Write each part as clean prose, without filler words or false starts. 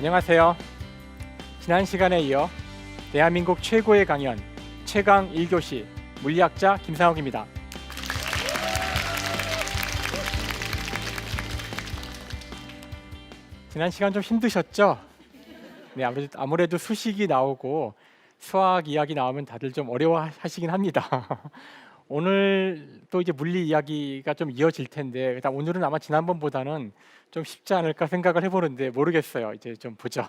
안녕하세요. 지난 시간에 이어 대한민국 최고의 강연 최강 1교시 물리학자 김상욱입니다. 지난 시간 좀 힘드셨죠? 네, 아무래도 수식이 나오고 수학 이야기 나오면 다들 좀 어려워하시긴 합니다. 오늘 또 이제 물리 이야기가 좀 이어질 텐데 일단 오늘은 아마 지난번보다는 좀 쉽지 않을까 생각을 해보는데 모르겠어요. 이제 좀 보죠.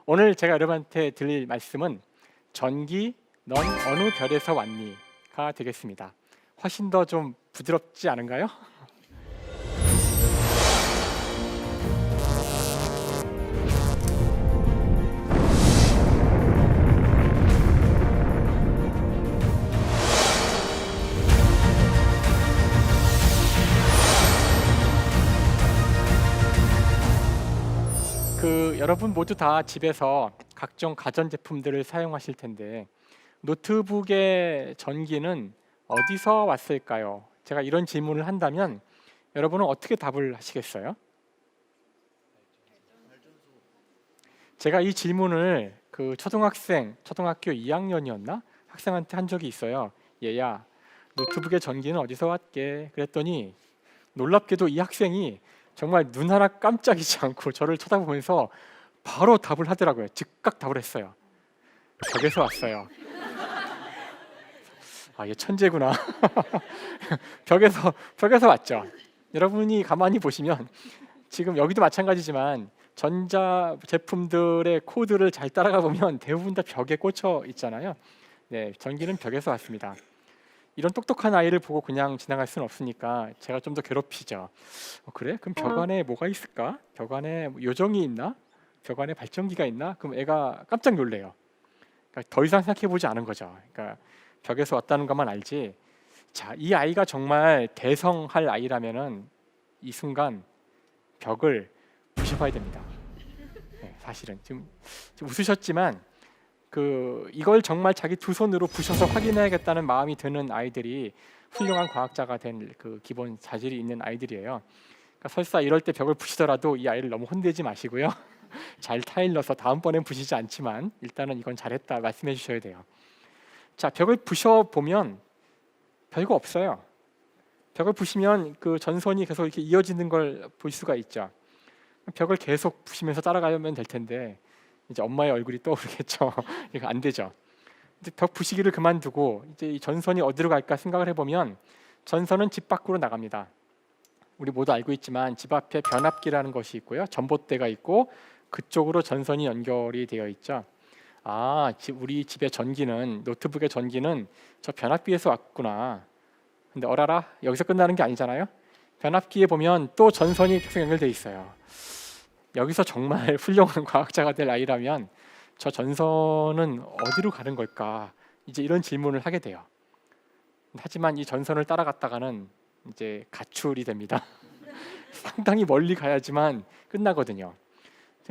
오늘 제가 여러분한테 드릴 말씀은 전기 넌 어느 별에서 왔니?가 되겠습니다. 훨씬 더 좀 부드럽지 않은가요? 여러분 모두 다 집에서 각종 가전제품들을 사용하실 텐데 노트북의 전기는 어디서 왔을까요? 제가 이런 질문을 한다면 여러분은 어떻게 답을 하시겠어요? 제가 이 질문을 초등학교 2학년이었나? 학생한테 한 적이 있어요. 얘야, 노트북의 전기는 어디서 왔게? 그랬더니 놀랍게도 이 학생이 정말 눈 하나 깜짝이지 않고 저를 쳐다보면서 바로 답을 하더라고요. 즉각 답을 했어요. 벽에서 왔어요. 아, 얘 천재구나. 벽에서 왔죠. 여러분이 가만히 보시면 지금 여기도 마찬가지지만 전자 제품들의 코드를 잘 따라가 보면 대부분 다 벽에 꽂혀 있잖아요. 네, 전기는 벽에서 왔습니다. 이런 똑똑한 아이를 보고 그냥 지나갈 수는 없으니까 제가 좀 더 괴롭히죠. 그래? 그럼 벽 안에 뭐가 있을까? 벽 안에 요정이 있나? 벽 안에 발전기가 있나? 그럼 애가 깜짝 놀래요. 그러니까 더 이상 생각해보지 않은 거죠. 그러니까 벽에서 왔다는 것만 알지. 자, 이 아이가 정말 대성할 아이라면은 이 순간 벽을 부셔봐야 됩니다. 네, 사실은 지금 웃으셨지만 이걸 정말 자기 두 손으로 부셔서 확인해야겠다는 마음이 드는 아이들이 훌륭한 과학자가 된 기본 자질이 있는 아이들이에요. 그러니까 설사 이럴 때 벽을 부시더라도 이 아이를 너무 혼내지 마시고요. 잘 타일러서 다음번엔 부시지 않지만 일단은 이건 잘했다 말씀해 주셔야 돼요. 자, 벽을 부셔 보면 별거 없어요. 벽을 부시면 전선이 계속 이렇게 이어지는 걸 볼 수가 있죠. 벽을 계속 부시면서 따라가면 될 텐데 이제 엄마의 얼굴이 떠오르겠죠. 이거 안 되죠. 이제 벽 부시기를 그만두고 이제 이 전선이 어디로 갈까 생각을 해보면 전선은 집 밖으로 나갑니다. 우리 모두 알고 있지만 집 앞에 변압기라는 것이 있고요, 전봇대가 있고 그쪽으로 전선이 연결이 되어 있죠. 아, 우리 집의 전기는, 노트북의 전기는 저 변압기에서 왔구나. 근데 어라라, 여기서 끝나는 게 아니잖아요. 변압기에 보면 또 전선이 계속 연결돼 있어요. 여기서 정말 훌륭한 과학자가 될 아이라면 저 전선은 어디로 가는 걸까? 이제 이런 질문을 하게 돼요. 하지만 이 전선을 따라갔다가는 이제 가출이 됩니다. 상당히 멀리 가야지만 끝나거든요.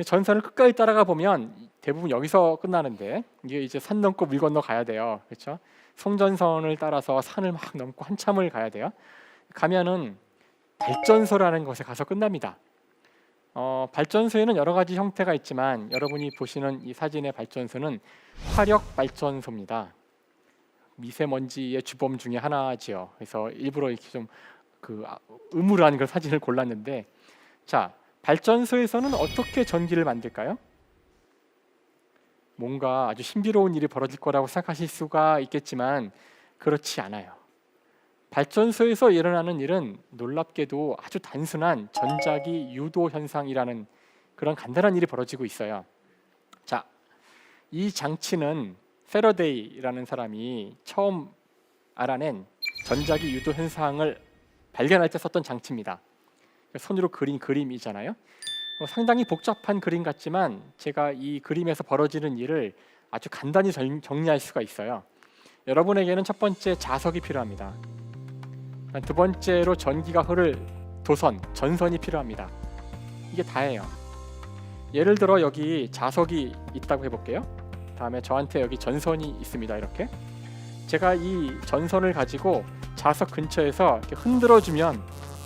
전선을 끝까지 따라가 보면 대부분 여기서 끝나는데 이게 이제 산 넘고 물 건너 가야 돼요. 그렇죠? 송전선을 따라서 산을 막 넘고 한참을 가야 돼요. 가면은 발전소라는 곳에 가서 끝납니다. 발전소에는 여러 가지 형태가 있지만 여러분이 보시는 이 사진의 발전소는 화력 발전소입니다. 미세먼지의 주범 중에 하나지요. 그래서 일부러 이렇게 좀 음울한 그 사진을 골랐는데, 자, 발전소에서는 어떻게 전기를 만들까요? 뭔가 아주 신비로운 일이 벌어질 거라고 생각하실 수가 있겠지만 그렇지 않아요. 발전소에서 일어나는 일은 놀랍게도 아주 단순한 전자기 유도 현상이라는 그런 간단한 일이 벌어지고 있어요. 자, 이 장치는 패러데이라는 사람이 처음 알아낸 전자기 유도 현상을 발견할 때 썼던 장치입니다. 손으로 그린 그림이잖아요. 상당히 복잡한 그림 같지만 제가 이 그림에서 벌어지는 일을 아주 간단히 정리할 수가 있어요. 여러분에게는 첫 번째 자석이 필요합니다. 두 번째로 전기가 흐를 전선이 필요합니다. 이게 다예요. 예를 들어 여기 자석이 있다고 해볼게요. 다음에 저한테 여기 전선이 있습니다. 이렇게 제가 이 전선을 가지고 자석 근처에서 이렇게 흔들어주면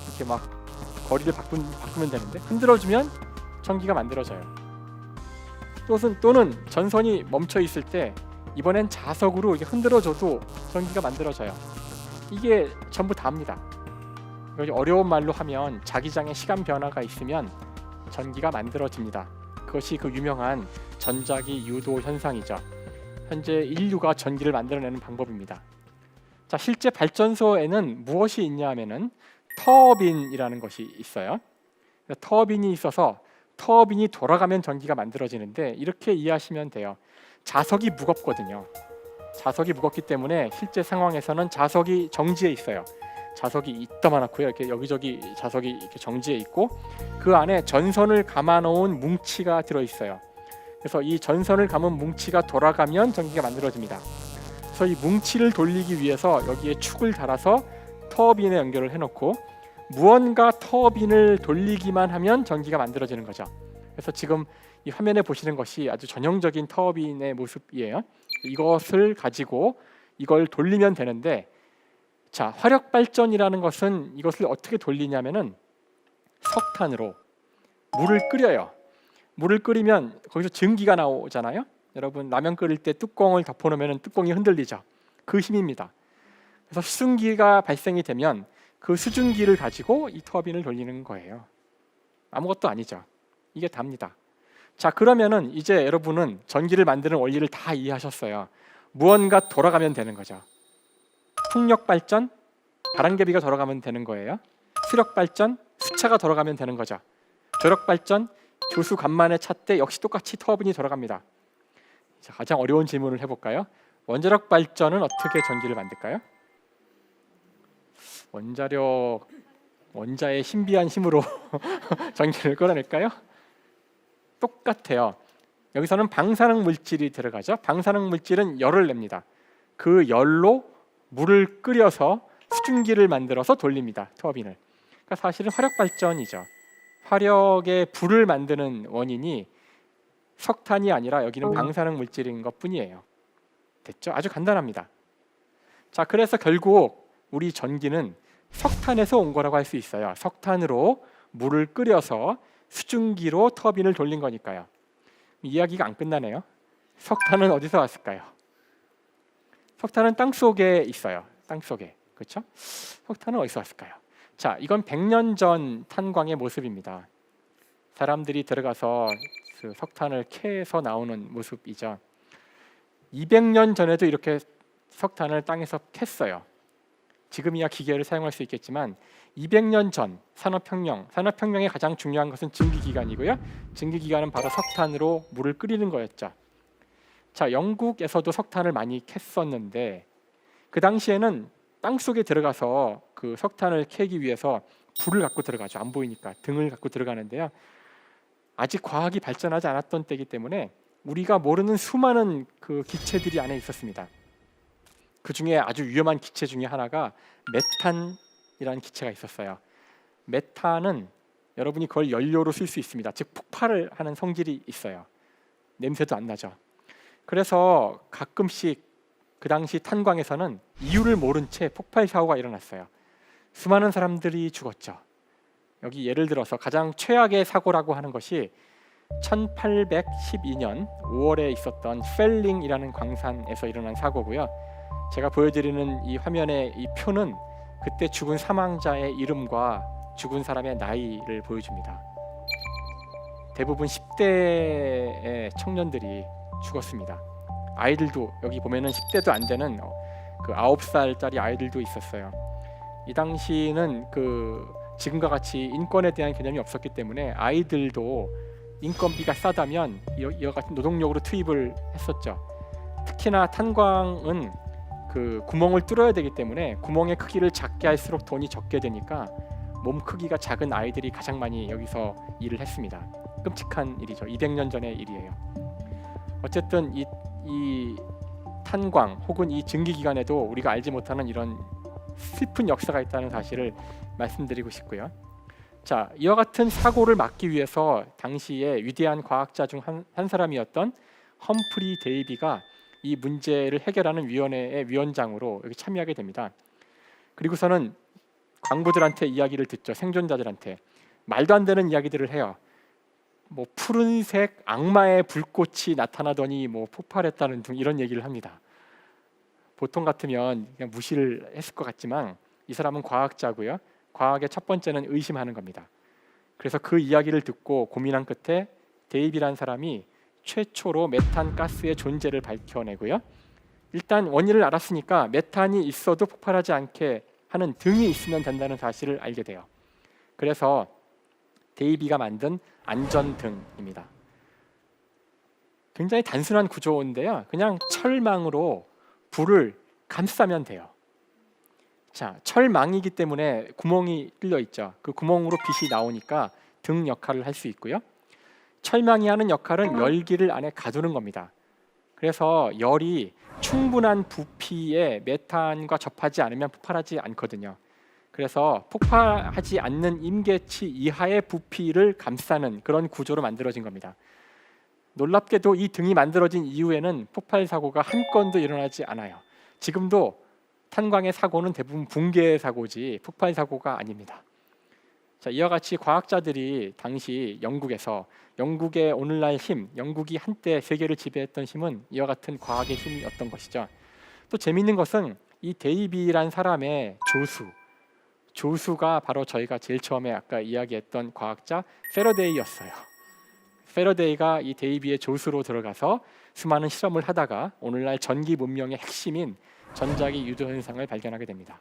이렇게 막 거리를 바꾸면 되는데 흔들어주면 전기가 만들어져요. 또는 전선이 멈춰 있을 때 이번엔 자석으로 이렇게 흔들어줘도 전기가 만들어져요. 이게 전부 다입니다. 어려운 말로 하면 자기장에 시간 변화가 있으면 전기가 만들어집니다. 그것이 그 유명한 전자기 유도 현상이죠. 현재 인류가 전기를 만들어내는 방법입니다. 자, 실제 발전소에는 무엇이 있냐 하면은 터빈이라는 것이 있어요. 터빈이 있어서 터빈이 돌아가면 전기가 만들어지는데, 이렇게 이해하시면 돼요. 자석이 무겁거든요. 자석이 무겁기 때문에 실제 상황에서는 자석이 정지해 있어요. 자석이 이따만하고요. 이렇게 여기저기 자석이 이렇게 정지해 있고, 그 안에 전선을 감아놓은 뭉치가 들어 있어요. 그래서 이 전선을 감은 뭉치가 돌아가면 전기가 만들어집니다. 그래서 이 뭉치를 돌리기 위해서 여기에 축을 달아서 터빈에 연결을 해놓고 무언가 터빈을 돌리기만 하면 전기가 만들어지는 거죠. 그래서 지금 이 화면에 보시는 것이 아주 전형적인 터빈의 모습이에요. 이것을 가지고 이걸 돌리면 되는데, 자, 화력 발전이라는 것은 이것을 어떻게 돌리냐면은 석탄으로 물을 끓여요. 물을 끓이면 거기서 증기가 나오잖아요. 여러분, 라면 끓일 때 뚜껑을 덮어놓으면 뚜껑이 흔들리죠. 그 힘입니다. 그래서 수증기가 발생이 되면 그 수증기를 가지고 이 터빈을 돌리는 거예요. 아무것도 아니죠. 이게 답니다. 자, 그러면은 이제 여러분은 전기를 만드는 원리를 다 이해하셨어요. 무언가 돌아가면 되는 거죠. 풍력 발전, 바람개비가 돌아가면 되는 거예요. 수력 발전, 수차가 돌아가면 되는 거죠. 조력 발전, 교수 간만에 차 때 역시 똑같이 터빈이 돌아갑니다. 자, 가장 어려운 질문을 해볼까요? 원자력 발전은 어떻게 전기를 만들까요? 원자의 신비한 힘으로 전기를 끌어낼까요? 똑같아요. 여기서는 방사능 물질이 들어가죠. 방사능 물질은 열을 냅니다. 그 열로 물을 끓여서 수증기를 만들어서 돌립니다. 터빈을. 그러니까 사실은 화력 발전이죠. 화력의 불을 만드는 원인이 석탄이 아니라 여기는 방사능 물질인 것뿐이에요. 됐죠? 아주 간단합니다. 자, 그래서 결국 우리 전기는 석탄에서 온 거라고 할 수 있어요. 석탄으로 물을 끓여서 수증기로 터빈을 돌린 거니까요. 이야기가 안 끝나네요. 석탄은 어디서 왔을까요? 석탄은 땅 속에 있어요. 땅 속에. 그렇죠? 석탄은 어디서 왔을까요? 자, 이건 100년 전 탄광의 모습입니다. 사람들이 들어가서 그 석탄을 캐서 나오는 모습이죠. 200년 전에도 이렇게 석탄을 땅에서 캤어요. 지금이야 기계를 사용할 수 있겠지만 200년 전 산업혁명의 가장 중요한 것은 증기기관이고요. 증기기관은 바로 석탄으로 물을 끓이는 거였죠. 자, 영국에서도 석탄을 많이 캤었는데 그 당시에는 땅속에 들어가서 그 석탄을 캐기 위해서 불을 갖고 들어가죠. 안 보이니까 등을 갖고 들어가는데요. 아직 과학이 발전하지 않았던 때이기 때문에 우리가 모르는 수많은 그 기체들이 안에 있었습니다. 그 중에 아주 위험한 기체 중에 하나가 메탄이라는 기체가 있었어요. 메탄은 여러분이 그걸 연료로 쓸 수 있습니다. 즉 폭발을 하는 성질이 있어요. 냄새도 안 나죠. 그래서 가끔씩 그 당시 탄광에서는 이유를 모른 채 폭발 사고가 일어났어요. 수많은 사람들이 죽었죠. 여기 예를 들어서 가장 최악의 사고라고 하는 것이 1812년 5월에 있었던 펠링이라는 광산에서 일어난 사고고요. 제가 보여드리는 이 화면의 이 표는 그때 죽은 사망자의 이름과 죽은 사람의 나이를 보여줍니다. 대부분 10대의 청년들이 죽었습니다. 아이들도 여기 보면은 10대도 안 되는 그 9살짜리 아이들도 있었어요. 이 당시는 그 지금과 같이 인권에 대한 개념이 없었기 때문에 아이들도 인건비가 싸다면 이와 같은 노동력으로 투입을 했었죠. 특히나 탄광은 그 구멍을 뚫어야 되기 때문에 구멍의 크기를 작게 할수록 돈이 적게 되니까 몸 크기가 작은 아이들이 가장 많이 여기서 일을 했습니다. 끔찍한 일이죠. 200년 전의 일이에요. 어쨌든 이 탄광 혹은 이 증기기관에도 우리가 알지 못하는 이런 슬픈 역사가 있다는 사실을 말씀드리고 싶고요. 자, 이와 같은 사고를 막기 위해서 당시에 위대한 과학자 중 한 사람이었던 험프리 데이비가 이 문제를 해결하는 위원회의 위원장으로 여기 참여하게 됩니다. 그리고서는 광부들한테 이야기를 듣죠. 생존자들한테 말도 안 되는 이야기들을 해요. 뭐 푸른색 악마의 불꽃이 나타나더니 뭐 폭발했다는 등 이런 얘기를 합니다. 보통 같으면 그냥 무시를 했을 것 같지만 이 사람은 과학자고요. 과학의 첫 번째는 의심하는 겁니다. 그래서 그 이야기를 듣고 고민한 끝에 데이비라는 사람이 최초로 메탄 가스의 존재를 밝혀내고요. 일단 원인을 알았으니까 메탄이 있어도 폭발하지 않게 하는 등이 있으면 된다는 사실을 알게 돼요. 그래서 데이비가 만든 안전등입니다. 굉장히 단순한 구조인데요. 그냥 철망으로 불을 감싸면 돼요. 자, 철망이기 때문에 구멍이 뚫려 있죠. 그 구멍으로 빛이 나오니까 등 역할을 할 수 있고요. 철망이 하는 역할은 열기를 안에 가두는 겁니다. 그래서 열이 충분한 부피에 메탄과 접하지 않으면 폭발하지 않거든요. 그래서 폭발하지 않는 임계치 이하의 부피를 감싸는 그런 구조로 만들어진 겁니다. 놀랍게도 이 등이 만들어진 이후에는 폭발 사고가 한 건도 일어나지 않아요. 지금도 탄광의 사고는 대부분 붕괴 사고지 폭발 사고가 아닙니다. 자, 이와 같이 과학자들이 당시 영국의 오늘날 힘, 영국이 한때 세계를 지배했던 힘은 이와 같은 과학의 힘이었던 것이죠. 또 재미있는 것은 이 데이비란 사람의 조수가 바로 저희가 제일 처음에 아까 이야기했던 과학자 패러데이였어요. 패러데이가 이 데이비의 조수로 들어가서 수많은 실험을 하다가 오늘날 전기 문명의 핵심인 전자기 유도 현상을 발견하게 됩니다.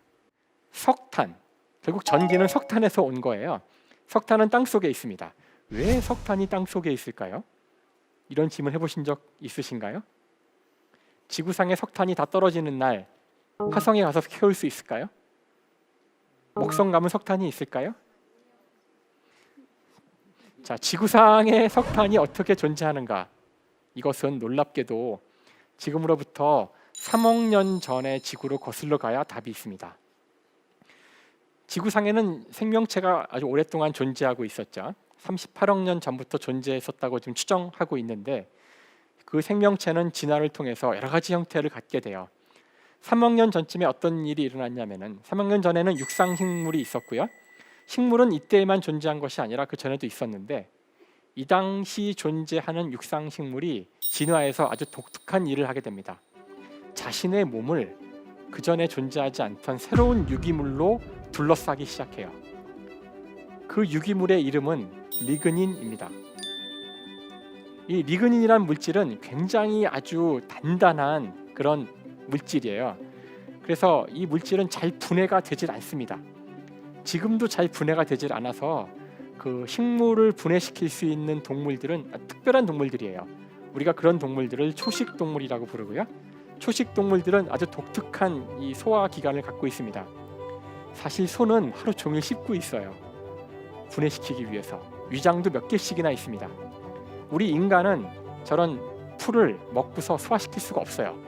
석탄, 결국 전기는 석탄에서 온 거예요. 석탄은 땅 속에 있습니다. 왜 석탄이 땅 속에 있을까요? 이런 질문 해보신 적 있으신가요? 지구상에 석탄이 다 떨어지는 날 화성에 가서 캐올 수 있을까요? 목성 가면 석탄이 있을까요? 자, 지구상에 석탄이 어떻게 존재하는가? 이것은 놀랍게도 지금으로부터 3억 년 전의 지구로 거슬러 가야 답이 있습니다. 지구상에는 생명체가 아주 오랫동안 존재하고 있었죠. 38억 년 전부터 존재했었다고 지금 추정하고 있는데 그 생명체는 진화를 통해서 여러 가지 형태를 갖게 돼요. 3억 년 전쯤에 어떤 일이 일어났냐면은 3억 년 전에는 육상식물이 있었고요. 식물은 이때에만 존재한 것이 아니라 그 전에도 있었는데 이 당시 존재하는 육상식물이 진화해서 아주 독특한 일을 하게 됩니다. 자신의 몸을 그 전에 존재하지 않던 새로운 유기물로 둘러싸기 시작해요. 그 유기물의 이름은 리그닌입니다. 이 리그닌이라는 물질은 굉장히 아주 단단한 그런 물질이에요. 그래서 이 물질은 잘 분해가 되질 않습니다. 지금도 잘 분해가 되질 않아서 그 식물을 분해시킬 수 있는 동물들은 특별한 동물들이에요. 우리가 그런 동물들을 초식 동물이라고 부르고요. 초식 동물들은 아주 독특한 이 소화 기관을 갖고 있습니다. 사실 소는 하루 종일 씹고 있어요. 분해시키기 위해서. 위장도 몇 개씩이나 있습니다. 우리 인간은 저런 풀을 먹고서 소화시킬 수가 없어요.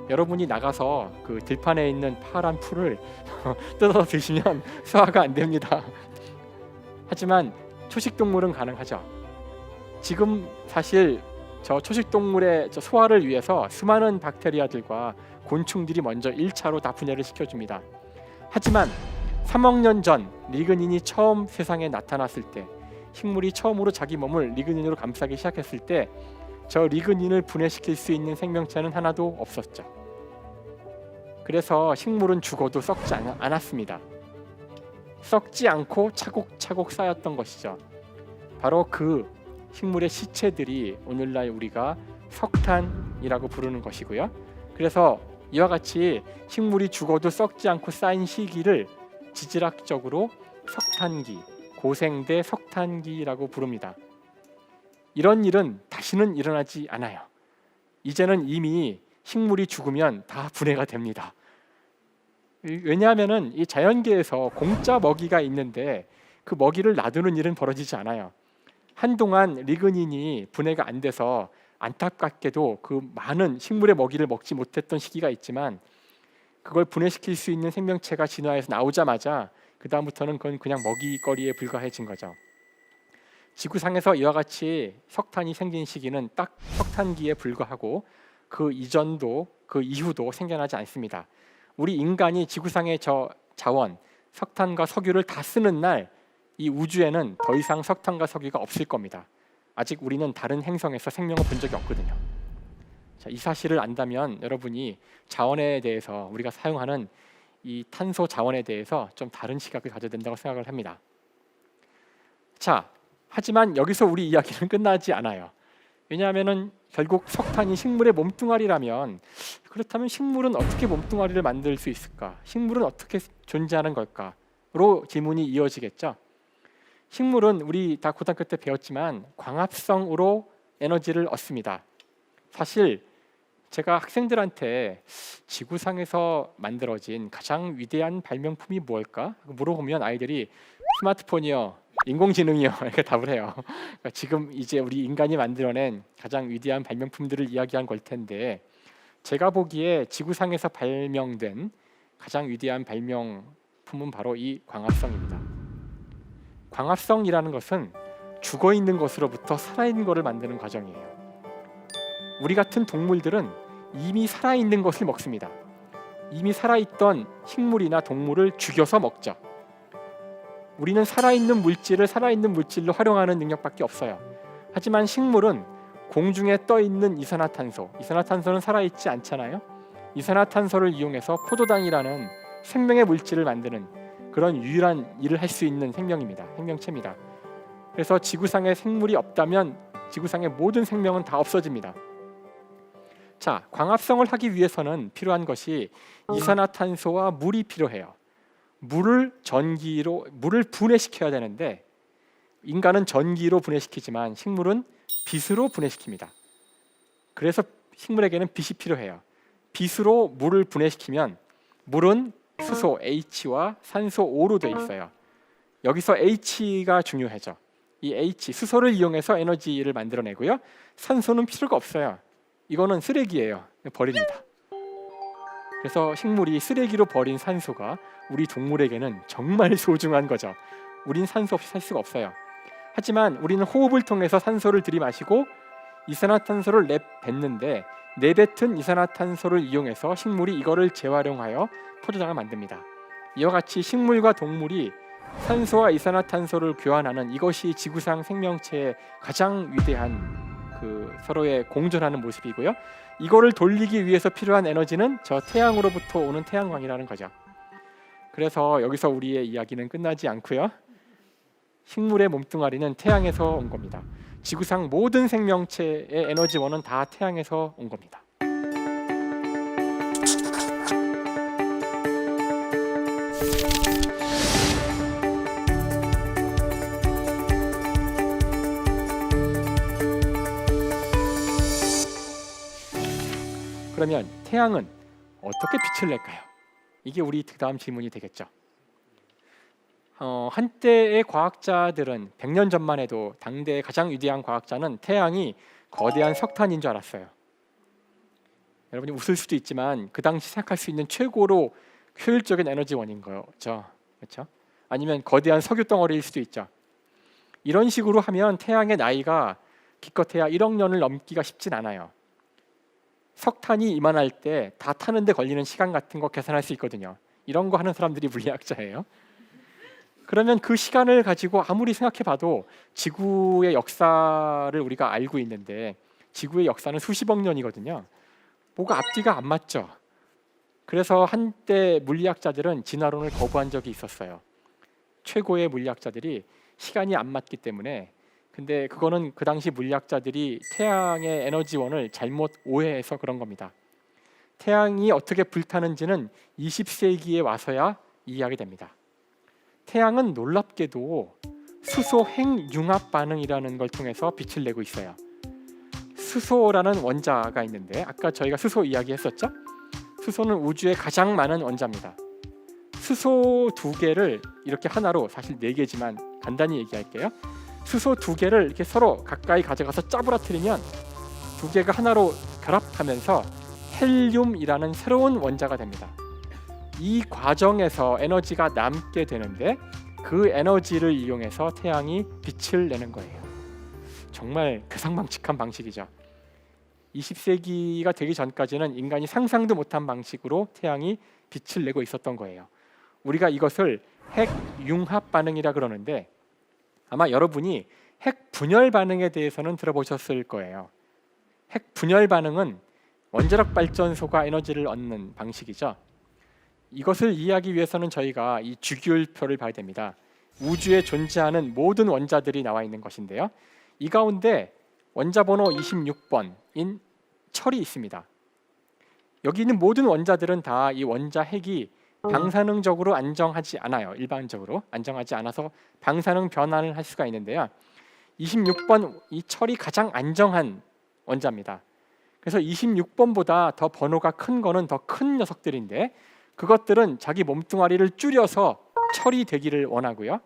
여러분이 나가서 그 들판에 있는 파란 풀을 뜯어서 드시면 소화가 안 됩니다. 하지만 초식동물은 가능하죠. 지금 사실 저 초식동물의 저 소화를 위해서 수많은 박테리아들과 곤충들이 먼저 1차로 다 분해를 시켜줍니다. 하지만 3억 년 전 리그닌이 처음 세상에 나타났을 때, 식물이 처음으로 자기 몸을 리그닌으로 감싸기 시작했을 때 저 리그닌을 분해시킬 수 있는 생명체는 하나도 없었죠. 그래서 식물은 죽어도 썩지 않았습니다. 썩지 않고 차곡차곡 쌓였던 것이죠. 바로 그 식물의 시체들이 오늘날 우리가 석탄이라고 부르는 것이고요. 그래서 이와 같이 식물이 죽어도 썩지 않고 쌓인 시기를 지질학적으로 석탄기, 고생대 석탄기라고 부릅니다. 이런 일은 다시는 일어나지 않아요. 이제는 이미 식물이 죽으면 다 분해가 됩니다. 왜냐하면 이 자연계에서 공짜 먹이가 있는데 그 먹이를 놔두는 일은 벌어지지 않아요. 한동안 리그닌이 분해가 안 돼서 안타깝게도 그 많은 식물의 먹이를 먹지 못했던 시기가 있지만 그걸 분해시킬 수 있는 생명체가 진화해서 나오자마자 그 다음부터는 그건 그냥 먹이거리에 불과해진 거죠. 지구상에서 이와 같이 석탄이 생긴 시기는 딱 석탄기에 불과하고 그 이전도 그 이후도 생겨나지 않습니다. 우리 인간이 지구상의 저 자원, 석탄과 석유를 다 쓰는 날 이 우주에는 더 이상 석탄과 석유가 없을 겁니다. 아직 우리는 다른 행성에서 생명을 본 적이 없거든요. 자, 이 사실을 안다면 여러분이 자원에 대해서 우리가 사용하는 이 탄소 자원에 대해서 좀 다른 시각을 가져야 된다고 생각을 합니다. 자, 하지만 여기서 우리 이야기는 끝나지 않아요. 왜냐하면은 결국 석탄이 식물의 몸뚱아리라면, 그렇다면 식물은 어떻게 몸뚱아리를 만들 수 있을까? 식물은 어떻게 존재하는 걸까?로 질문이 이어지겠죠. 식물은 우리 다 고등학교 때 배웠지만 광합성으로 에너지를 얻습니다. 사실 제가 학생들한테 지구상에서 만들어진 가장 위대한 발명품이 무엇일까 물어보면 아이들이 스마트폰이요, 인공지능이요 이렇게 답을 해요. 그러니까 지금 이제 우리 인간이 만들어낸 가장 위대한 발명품들을 이야기한 걸 텐데, 제가 보기에 지구상에서 발명된 가장 위대한 발명품은 바로 이 광합성입니다. 광합성이라는 것은 죽어 있는 것으로부터 살아있는 것을 만드는 과정이에요. 우리 같은 동물들은 이미 살아있는 것을 먹습니다. 이미 살아있던 식물이나 동물을 죽여서 먹죠. 우리는 살아있는 물질을 살아있는 물질로 활용하는 능력밖에 없어요. 하지만 식물은 공중에 떠 있는 이산화탄소는 살아있지 않잖아요. 이산화탄소를 이용해서 포도당이라는 생명의 물질을 만드는 그런 유일한 일을 할 수 있는 생명체입니다. 그래서 지구상에 생물이 없다면 지구상의 모든 생명은 다 없어집니다. 자, 광합성을 하기 위해서는 필요한 것이 이산화탄소와 물이 필요해요. 물을 분해시켜야 되는데, 인간은 전기로 분해시키지만 식물은 빛으로 분해시킵니다. 그래서 식물에게는 빛이 필요해요. 빛으로 물을 분해시키면 물은 수소 H와 산소 O로 되어 있어요. 여기서 H가 중요하죠. 이 H, 수소를 이용해서 에너지를 만들어내고요. 산소는 필요가 없어요. 이거는 쓰레기예요. 버립니다. 그래서 식물이 쓰레기로 버린 산소가 우리 동물에게는 정말 소중한 거죠. 우린 산소 없이 살 수가 없어요. 하지만 우리는 호흡을 통해서 산소를 들이마시고 이산화탄소를 내뱉는데, 내뱉은 이산화탄소를 이용해서 식물이 이거를 재활용하여 포도당을 만듭니다. 이와 같이 식물과 동물이 산소와 이산화탄소를 교환하는 이것이 지구상 생명체의 가장 위대한 서로의 공존하는 모습이고요. 이거를 돌리기 위해서 필요한 에너지는 저 태양으로부터 오는 태양광이라는 거죠. 그래서 여기서 우리의 이야기는 끝나지 않고요. 식물의 몸뚱아리는 태양에서 온 겁니다. 지구상 모든 생명체의 에너지원은 다 태양에서 온 겁니다. 그러면 태양은 어떻게 빛을 낼까요? 이게 우리 다음 질문이 되겠죠. 한때의 과학자들은 100년 전만 해도 당대의 가장 위대한 과학자는 태양이 거대한 석탄인 줄 알았어요. 여러분이 웃을 수도 있지만 그 당시 생각할 수 있는 최고로 효율적인 에너지원인 거죠. 그렇죠? 아니면 거대한 석유 덩어리일 수도 있죠. 이런 식으로 하면 태양의 나이가 기껏해야 1억 년을 넘기가 쉽진 않아요. 석탄이 이만할 때 다 타는데 걸리는 시간 같은 거 계산할 수 있거든요. 이런 거 하는 사람들이 물리학자예요. 그러면 그 시간을 가지고 아무리 생각해봐도 지구의 역사를 우리가 알고 있는데 지구의 역사는 수십억 년이거든요. 뭐가 앞뒤가 안 맞죠. 그래서 한때 물리학자들은 진화론을 거부한 적이 있었어요. 최고의 물리학자들이 시간이 안 맞기 때문에. 근데 그거는 그 당시 물리학자들이 태양의 에너지원을 잘못 오해해서 그런 겁니다. 태양이 어떻게 불타는지는 20세기에 와서야 이해하게 됩니다. 태양은 놀랍게도 수소 핵융합 반응이라는 걸 통해서 빛을 내고 있어요. 수소라는 원자가 있는데 아까 저희가 수소 이야기했었죠? 수소는 우주에 가장 많은 원자입니다. 수소 2개를 이렇게 하나로, 사실 4개지만 간단히 얘기할게요. 수소 2개를 이렇게 서로 가까이 가져가서 짜부라뜨리면 2개가 하나로 결합하면서 헬륨이라는 새로운 원자가 됩니다. 이 과정에서 에너지가 남게 되는데 그 에너지를 이용해서 태양이 빛을 내는 거예요. 정말 괴상망측한 방식이죠. 20세기가 되기 전까지는 인간이 상상도 못한 방식으로 태양이 빛을 내고 있었던 거예요. 우리가 이것을 핵융합 반응이라 그러는데 아마 여러분이 핵 분열 반응에 대해서는 들어보셨을 거예요. 핵 분열 반응은 원자력 발전소가 에너지를 얻는 방식이죠. 이것을 이해하기 위해서는 저희가 이 주기율표를 봐야 됩니다. 우주에 존재하는 모든 원자들이 나와 있는 것인데요. 이 가운데 원자 번호 26번인 철이 있습니다. 여기 있는 모든 원자들은 다 이 원자 핵이 방사능적으로 안정하지 않아요. 일반적으로 안정하지 않아서 방사능 변환을 할 수가 있는데요. 26번 이 철이 가장 안정한 원자입니다. 그래서 26번보다 더 번호가 큰 거는 더 큰 녀석들인데 그것들은 자기 몸뚱아리를 줄여서 철이 되기를 원하고요.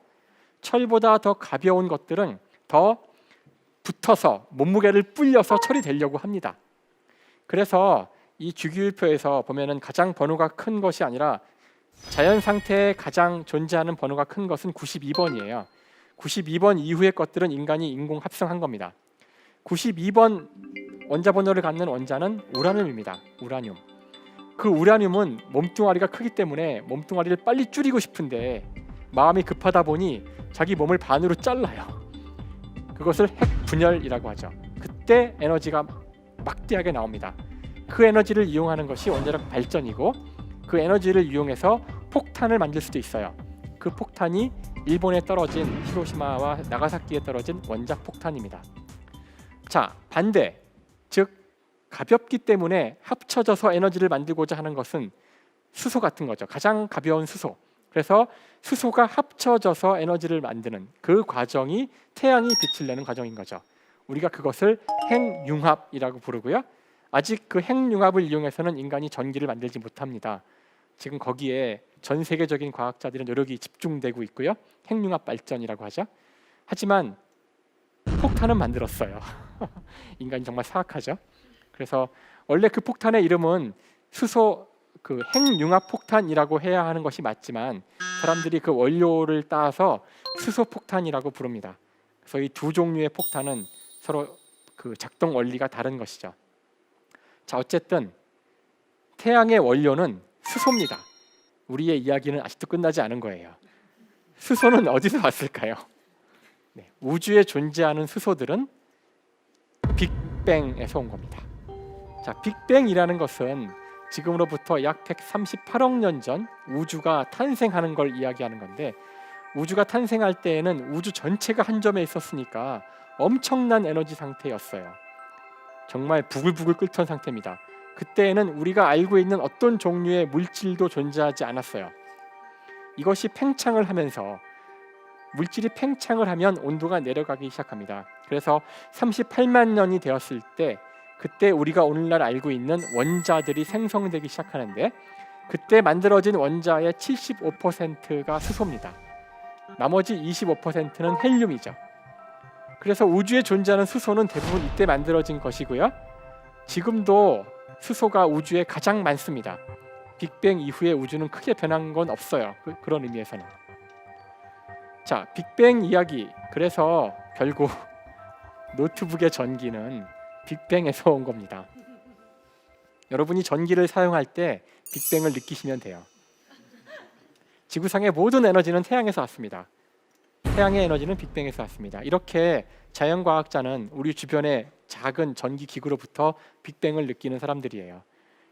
철보다 더 가벼운 것들은 더 붙어서 몸무게를 불려서 철이 되려고 합니다. 그래서 이 주기율표에서 보면은 가장 번호가 큰 것이 아니라 자연 상태에 가장 존재하는 번호가 큰 것은 92번이에요. 92번 이후의 것들은 인간이 인공 합성한 겁니다. 92번 원자 번호를 갖는 원자는 우라늄입니다. 우라늄. 그 우라늄은 몸뚱아리가 크기 때문에 몸뚱아리를 빨리 줄이고 싶은데 마음이 급하다 보니 자기 몸을 반으로 잘라요. 그것을 핵분열이라고 하죠. 그때 에너지가 막대하게 나옵니다. 그 에너지를 이용하는 것이 원자력 발전이고 그 에너지를 이용해서 폭탄을 만들 수도 있어요. 그 폭탄이 일본에 떨어진 히로시마와 나가사키에 떨어진 원자 폭탄입니다. 자, 반대, 즉 가볍기 때문에 합쳐져서 에너지를 만들고자 하는 것은 수소 같은 거죠. 가장 가벼운 수소. 그래서 수소가 합쳐져서 에너지를 만드는 그 과정이 태양이 빛을 내는 과정인 거죠. 우리가 그것을 핵융합이라고 부르고요. 아직 그 핵융합을 이용해서는 인간이 전기를 만들지 못합니다. 지금 거기에 전 세계적인 과학자들의 노력이 집중되고 있고요. 핵융합 발전이라고 하죠. 하지만 폭탄은 만들었어요. 인간이 정말 사악하죠. 그래서 원래 그 폭탄의 이름은 수소 그 핵융합 폭탄이라고 해야 하는 것이 맞지만 사람들이 그 원료를 따서 수소 폭탄이라고 부릅니다. 그래서 이 두 종류의 폭탄은 서로 그 작동 원리가 다른 것이죠. 자, 어쨌든 태양의 원료는 수소입니다. 우리의 이야기는 아직도 끝나지 않은 거예요. 수소는 어디서 왔을까요? 네, 우주에 존재하는 수소들은 빅뱅에서 온 겁니다. 자, 빅뱅이라는 것은 지금으로부터 약 138억 년 전 우주가 탄생하는 걸 이야기하는 건데 우주가 탄생할 때에는 우주 전체가 한 점에 있었으니까 엄청난 에너지 상태였어요. 정말 부글부글 끓던 상태입니다. 그때에는 우리가 알고 있는 어떤 종류의 물질도 존재하지 않았어요. 이것이 팽창을 하면서 물질이 팽창을 하면 온도가 내려가기 시작합니다. 그래서 38만 년이 되었을 때 그때 우리가 오늘날 알고 있는 원자들이 생성되기 시작하는데 그때 만들어진 원자의 75%가 수소입니다. 나머지 25%는 헬륨이죠. 그래서 우주에 존재하는 수소는 대부분 이때 만들어진 것이고요. 지금도 수소가 우주에 가장 많습니다. 빅뱅 이후에 우주는 크게 변한 건 없어요. 그런 의미에서는. 자, 빅뱅 이야기. 그래서 결국 노트북의 전기는 빅뱅에서 온 겁니다. 여러분이 전기를 사용할 때 빅뱅을 느끼시면 돼요. 지구상의 모든 에너지는 태양에서 왔습니다. 태양의 에너지는 빅뱅에서 왔습니다. 이렇게 자연과학자는 우리 주변의 작은 전기 기구로부터 빅뱅을 느끼는 사람들이에요.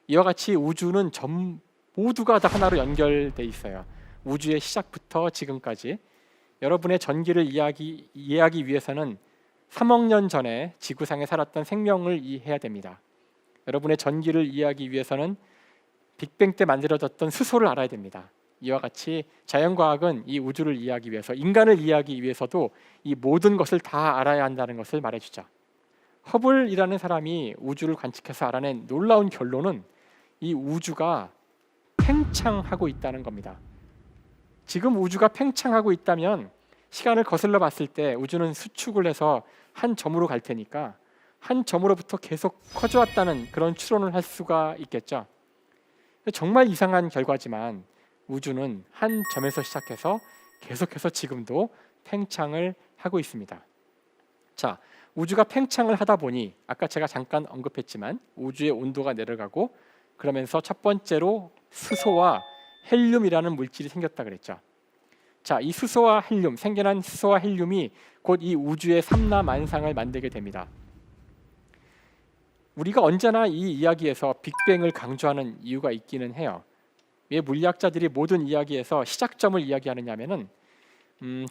이와 같이 우주는 모두가 다 하나로 연결돼 있어요. 우주의 시작부터 지금까지. 여러분의 전기를 이해하기 위해서는 3억 년 전에 지구상에 살았던 생명을 이해해야 됩니다. 여러분의 전기를 이해하기 위해서는 빅뱅 때 만들어졌던 수소를 알아야 됩니다. 이와 같이 자연과학은 이 우주를 이해하기 위해서, 인간을 이해하기 위해서도 이 모든 것을 다 알아야 한다는 것을 말해주죠. 허블이라는 사람이 우주를 관측해서 알아낸 놀라운 결론은 이 우주가 팽창하고 있다는 겁니다. 지금 우주가 팽창하고 있다면 시간을 거슬러 봤을 때 우주는 수축을 해서 한 점으로 갈 테니까 한 점으로부터 계속 커져왔다는 그런 추론을 할 수가 있겠죠. 정말 이상한 결과지만 우주는 한 점에서 시작해서 계속해서 지금도 팽창을 하고 있습니다. 자, 우주가 팽창을 하다 보니 아까 제가 잠깐 언급했지만 우주의 온도가 내려가고 그러면서 첫 번째로 수소와 헬륨이라는 물질이 생겼다 그랬죠. 자, 이 수소와 헬륨, 생겨난 수소와 헬륨이 곧 이 우주의 삼라만상을 만들게 됩니다. 우리가 언제나 이 이야기에서 빅뱅을 강조하는 이유가 있기는 해요. 왜 물리학자들이 모든 이야기에서 시작점을 이야기하느냐면은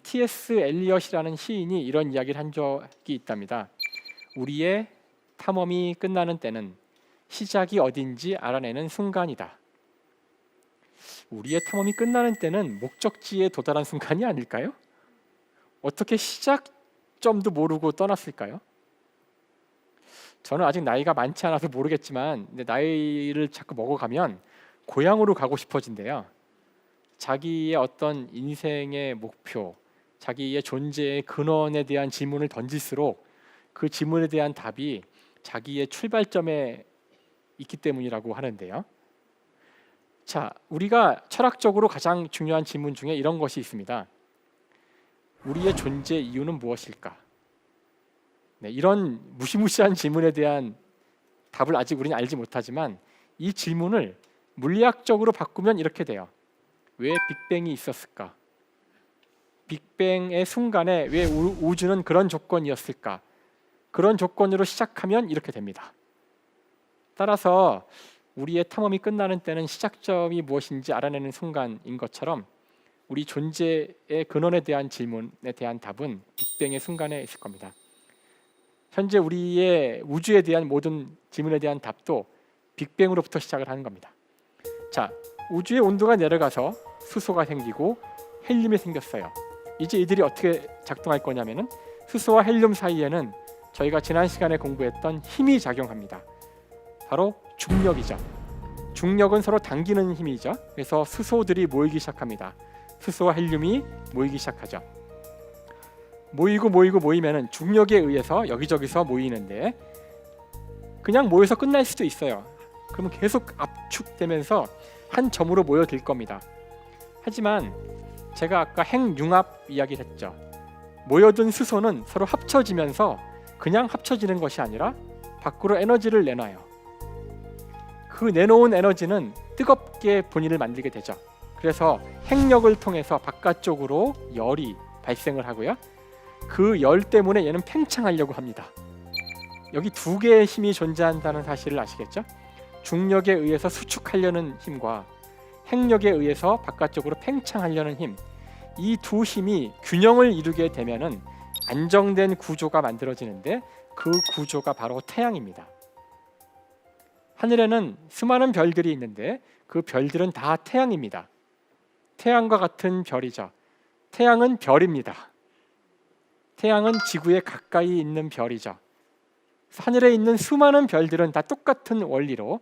T.S. 엘리엇이라는 시인이 이런 이야기를 한 적이 있답니다. 우리의 탐험이 끝나는 때는 시작이 어딘지 알아내는 순간이다. 우리의 탐험이 끝나는 때는 목적지에 도달한 순간이 아닐까요? 어떻게 시작점도 모르고 떠났을까요? 저는 아직 나이가 많지 않아서 모르겠지만 나이를 자꾸 먹어가면 고향으로 가고 싶어진대요. 자기의 어떤 인생의 목표, 자기의 존재의 근원에 대한 질문을 던질수록 그 질문에 대한 답이 자기의 출발점에 있기 때문이라고 하는데요. 자, 우리가 철학적으로 가장 중요한 질문 중에 이런 것이 있습니다. 우리의 존재 이유는 무엇일까? 네, 이런 무시무시한 질문에 대한 답을 아직 우리는 알지 못하지만 이 질문을 물리학적으로 바꾸면 이렇게 돼요. 왜 빅뱅이 있었을까? 빅뱅의 순간에 왜 우주는 그런 조건이었을까? 그런 조건으로 시작하면 이렇게 됩니다. 따라서 우리의 탐험이 끝나는 때는 시작점이 무엇인지 알아내는 순간인 것처럼 우리 존재의 근원에 대한 질문에 대한 답은 빅뱅의 순간에 있을 겁니다. 현재 우리의 우주에 대한 모든 질문에 대한 답도 빅뱅으로부터 시작을 하는 겁니다. 자, 우주의 온도가 내려가서 수소가 생기고 헬륨이 생겼어요. 이제 이들이 어떻게 작동할 거냐면은 수소와 헬륨 사이에는 저희가 지난 시간에 공부했던 힘이 작용합니다. 바로 중력이죠. 중력은 서로 당기는 힘이죠. 그래서 수소들이 모이기 시작합니다. 수소와 헬륨이 모이기 시작하죠. 모이면은 중력에 의해서 여기저기서 모이는데 그냥 모여서 끝날 수도 있어요. 그러면 계속 압축되면서 한 점으로 모여들 겁니다. 하지만 제가 아까 핵융합 이야기를 했죠. 모여든 수소는 서로 합쳐지면서 그냥 합쳐지는 것이 아니라 밖으로 에너지를 내놔요. 그 내놓은 에너지는 뜨겁게 분위를 만들게 되죠. 그래서 핵력을 통해서 바깥쪽으로 열이 발생을 하고요. 그 열 때문에 얘는 팽창하려고 합니다. 여기 두 개의 힘이 존재한다는 사실을 아시겠죠? 중력에 의해서 수축하려는 힘과 핵력에 의해서 바깥쪽으로 팽창하려는 힘, 이 두 힘이 균형을 이루게 되면은 안정된 구조가 만들어지는데 그 구조가 바로 태양입니다. 하늘에는 수많은 별들이 있는데 그 별들은 다 태양입니다. 태양과 같은 별이죠. 태양은 별입니다. 태양은 지구에 가까이 있는 별이죠. 하늘에 있는 수많은 별들은 다 똑같은 원리로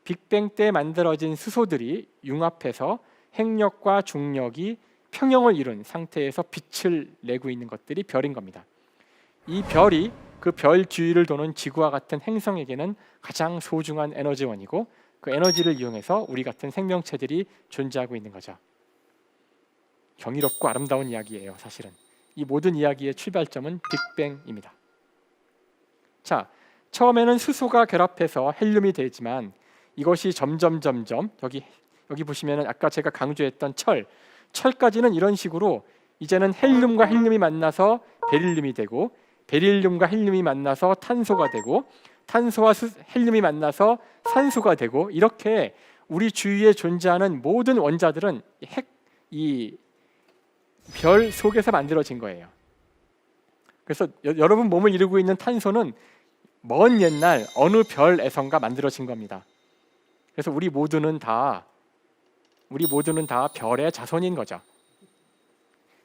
빅뱅 때 만들어진 수소들이 융합해서 핵력과 중력이 평형을 이룬 상태에서 빛을 내고 있는 것들이 별인 겁니다. 이 별이 그 별 주위를 도는 지구와 같은 행성에게는 가장 소중한 에너지원이고 그 에너지를 이용해서 우리 같은 생명체들이 존재하고 있는 거죠. 경이롭고 아름다운 이야기예요. 사실은 이 모든 이야기의 출발점은 빅뱅입니다. 자, 처음에는 수소가 결합해서 헬륨이 되지만 이것이 점점 여기 보시면은 아까 제가 강조했던 철까지는 이런 식으로 이제는 헬륨과 헬륨이 만나서 베릴륨이 되고 베릴륨과 헬륨이 만나서 탄소가 되고 탄소와 헬륨이 만나서 산소가 되고 이렇게 우리 주위에 존재하는 모든 원자들은 이 별 속에서 만들어진 거예요. 그래서 여러분 몸을 이루고 있는 탄소는 먼 옛날 어느 별에선가 만들어진 겁니다. 그래서 우리 모두는 다 별의 자손인 거죠.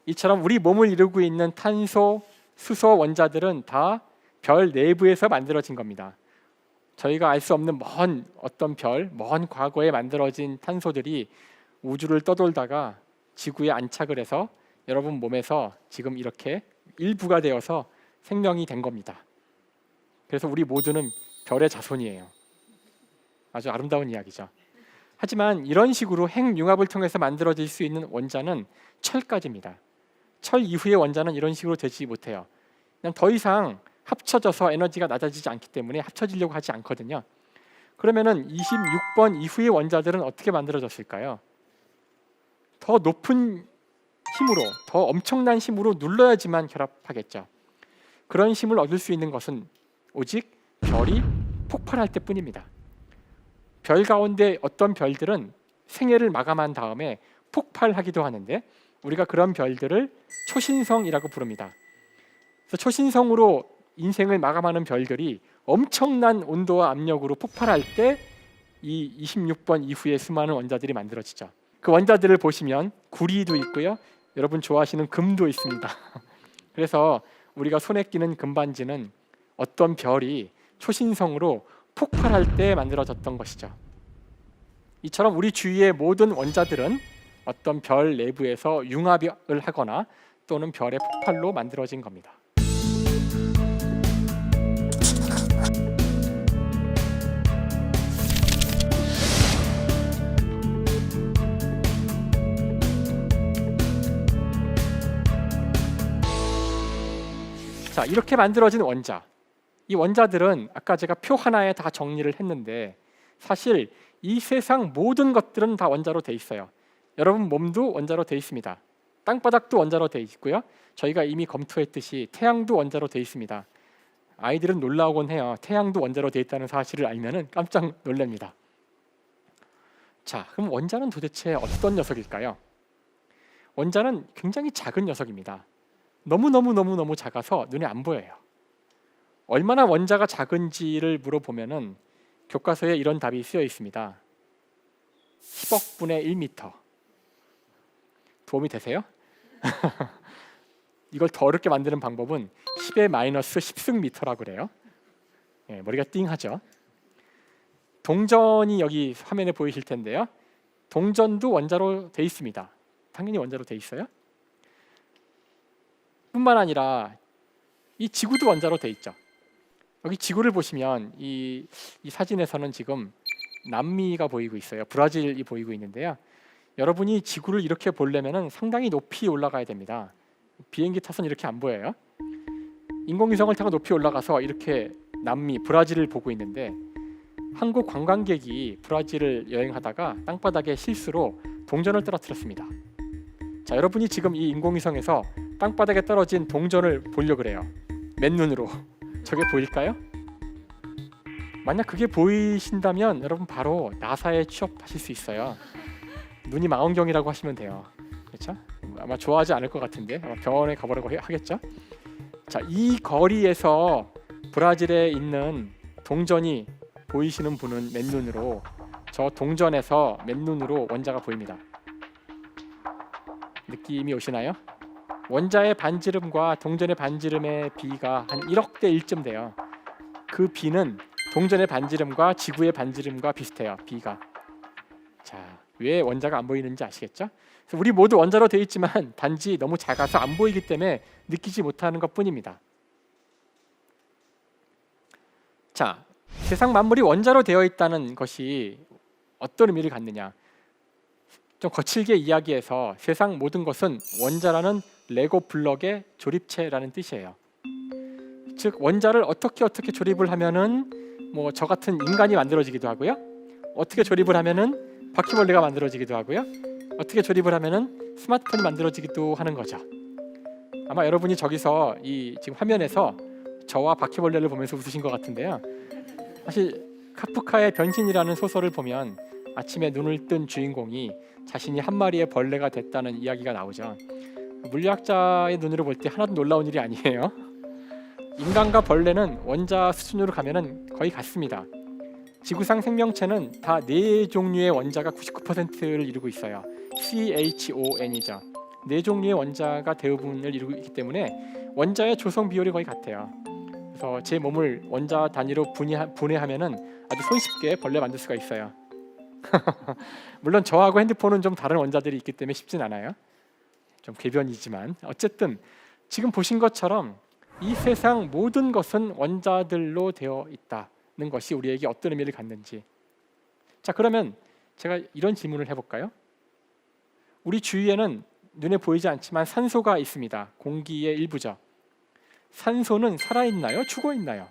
이처럼 우리 몸을 이루고 있는 탄소, 수소 원자들은 다 별 내부에서 만들어진 겁니다. 저희가 알 수 없는 먼 과거에 만들어진 탄소들이 우주를 떠돌다가 지구에 안착을 해서 여러분 몸에서 지금 이렇게 일부가 되어서 생명이 된 겁니다. 그래서 우리 모두는 별의 자손이에요. 아주 아름다운 이야기죠. 하지만 이런 식으로 핵융합을 통해서 만들어질 수 있는 원자는 철까지입니다. 철 이후의 원자는 이런 식으로 되지 못해요. 그냥 더 이상 합쳐져서 에너지가 낮아지지 않기 때문에 합쳐지려고 하지 않거든요. 그러면은 26번 이후의 원자들은 어떻게 만들어졌을까요? 더 높은 힘으로, 더 엄청난 힘으로 눌러야지만 결합하겠죠. 그런 힘을 얻을 수 있는 것은 오직 별이 폭발할 때뿐입니다. 별 가운데 어떤 별들은 생애를 마감한 다음에 폭발하기도 하는데 우리가 그런 별들을 초신성이라고 부릅니다. 그래서 초신성으로 인생을 마감하는 별들이 엄청난 온도와 압력으로 폭발할 때 이 26번 이후에 수많은 원자들이 만들어지죠. 그 원자들을 보시면 구리도 있고요. 여러분 좋아하시는 금도 있습니다. 그래서 우리가 손에 끼는 금반지는 어떤 별이 초신성으로 폭발할 때 만들어졌던 것이죠. 이처럼 우리 주위의 모든 원자들은 어떤 별 내부에서 융합을 하거나 또는 별의 폭발로 만들어진 겁니다. 자, 이렇게 만들어진 원자, 이 원자들은 아까 제가 표 하나에 다 정리를 했는데 사실 이 세상 모든 것들은 다 원자로 돼 있어요. 여러분 몸도 원자로 돼 있습니다. 땅바닥도 원자로 돼 있고요. 저희가 이미 검토했듯이 태양도 원자로 돼 있습니다. 아이들은 놀라곤 해요. 태양도 원자로 돼 있다는 사실을 알면은 깜짝 놀랍니다. 자, 그럼 원자는 도대체 어떤 녀석일까요? 원자는 굉장히 작은 녀석입니다. 너무 작아서 눈에 안 보여요. 얼마나 원자가 작은지를 물어보면은 교과서에 이런 답이 쓰여 있습니다. 10억 분의 1m. 도움이 되세요? 이걸 더 어렵게 만드는 방법은 10의 마이너스 10승 미터라고 그래요. 예, 머리가 띵하죠. 동전이 여기 화면에 보이실 텐데요. 동전도 원자로 돼 있습니다. 당연히 원자로 돼 있어요. 뿐만 아니라 이 지구도 원자로 돼 있죠. 여기 지구를 보시면 이 사진에서는 지금 남미가 보이고 있어요. 브라질이 보이고 있는데요. 여러분이 지구를 이렇게 보려면 상당히 높이 올라가야 됩니다. 비행기 타선 이렇게 안 보여요. 인공위성을 타고 높이 올라가서 이렇게 남미, 브라질을 보고 있는데 한국 관광객이 브라질을 여행하다가 땅바닥에 실수로 동전을 떨어뜨렸습니다. 자, 여러분이 지금 이 인공위성에서 땅바닥에 떨어진 동전을 보려고 그래요. 맨눈으로. 저게 보일까요? 만약 그게 보이신다면 여러분 바로 나사에 취업하실 수 있어요. 눈이 망원경이라고 하시면 돼요. 그렇죠? 아마 좋아하지 않을 것 같은데 아마 병원에 가보라고 하겠죠? 자, 이 거리에서 브라질에 있는 동전이 보이시는 분은 맨눈으로, 저 동전에서 맨눈으로 원자가 보입니다. 느낌이 오시나요? 원자의 반지름과 동전의 반지름의 비가 한 1억 대 1쯤 돼요. 그 비는 동전의 반지름과 지구의 반지름과 비슷해요. 비가. 자, 왜 원자가 안 보이는지 아시겠죠? 그래서 우리 모두 원자로 되어 있지만 단지 너무 작아서 안 보이기 때문에 느끼지 못하는 것뿐입니다. 자, 세상 만물이 원자로 되어 있다는 것이 어떤 의미를 갖느냐? 좀 거칠게 이야기해서 세상 모든 것은 원자라는 레고 블럭의 조립체라는 뜻이에요. 즉 원자를 어떻게 조립을 하면은 뭐 저 같은 인간이 만들어지기도 하고요. 어떻게 조립을 하면은 바퀴벌레가 만들어지기도 하고요. 어떻게 조립을 하면은 스마트폰이 만들어지기도 하는 거죠. 아마 여러분이 저기서 이 지금 화면에서 저와 바퀴벌레를 보면서 웃으신 것 같은데요. 사실 카프카의 변신이라는 소설을 보면 아침에 눈을 뜬 주인공이 자신이 한 마리의 벌레가 됐다는 이야기가 나오죠. 물리학자의 눈으로 볼 때 하나도 놀라운 일이 아니에요. 인간과 벌레는 원자 수준으로 가면은 거의 같습니다. 지구상 생명체는 다 네 종류의 원자가 99%를 이루고 있어요. CHON이죠. 네 종류의 원자가 대부분을 이루고 있기 때문에 원자의 조성 비율이 거의 같아요. 그래서 제 몸을 원자 단위로 분해하면은 아주 손쉽게 벌레 만들 수가 있어요. 물론 저하고 핸드폰은 좀 다른 원자들이 있기 때문에 쉽진 않아요. 좀 궤변이지만 어쨌든 지금 보신 것처럼 이 세상 모든 것은 원자들로 되어 있다는 것이 우리에게 어떤 의미를 갖는지. 자, 그러면 제가 이런 질문을 해볼까요? 우리 주위에는 눈에 보이지 않지만 산소가 있습니다. 공기의 일부죠. 산소는 살아있나요? 죽어있나요?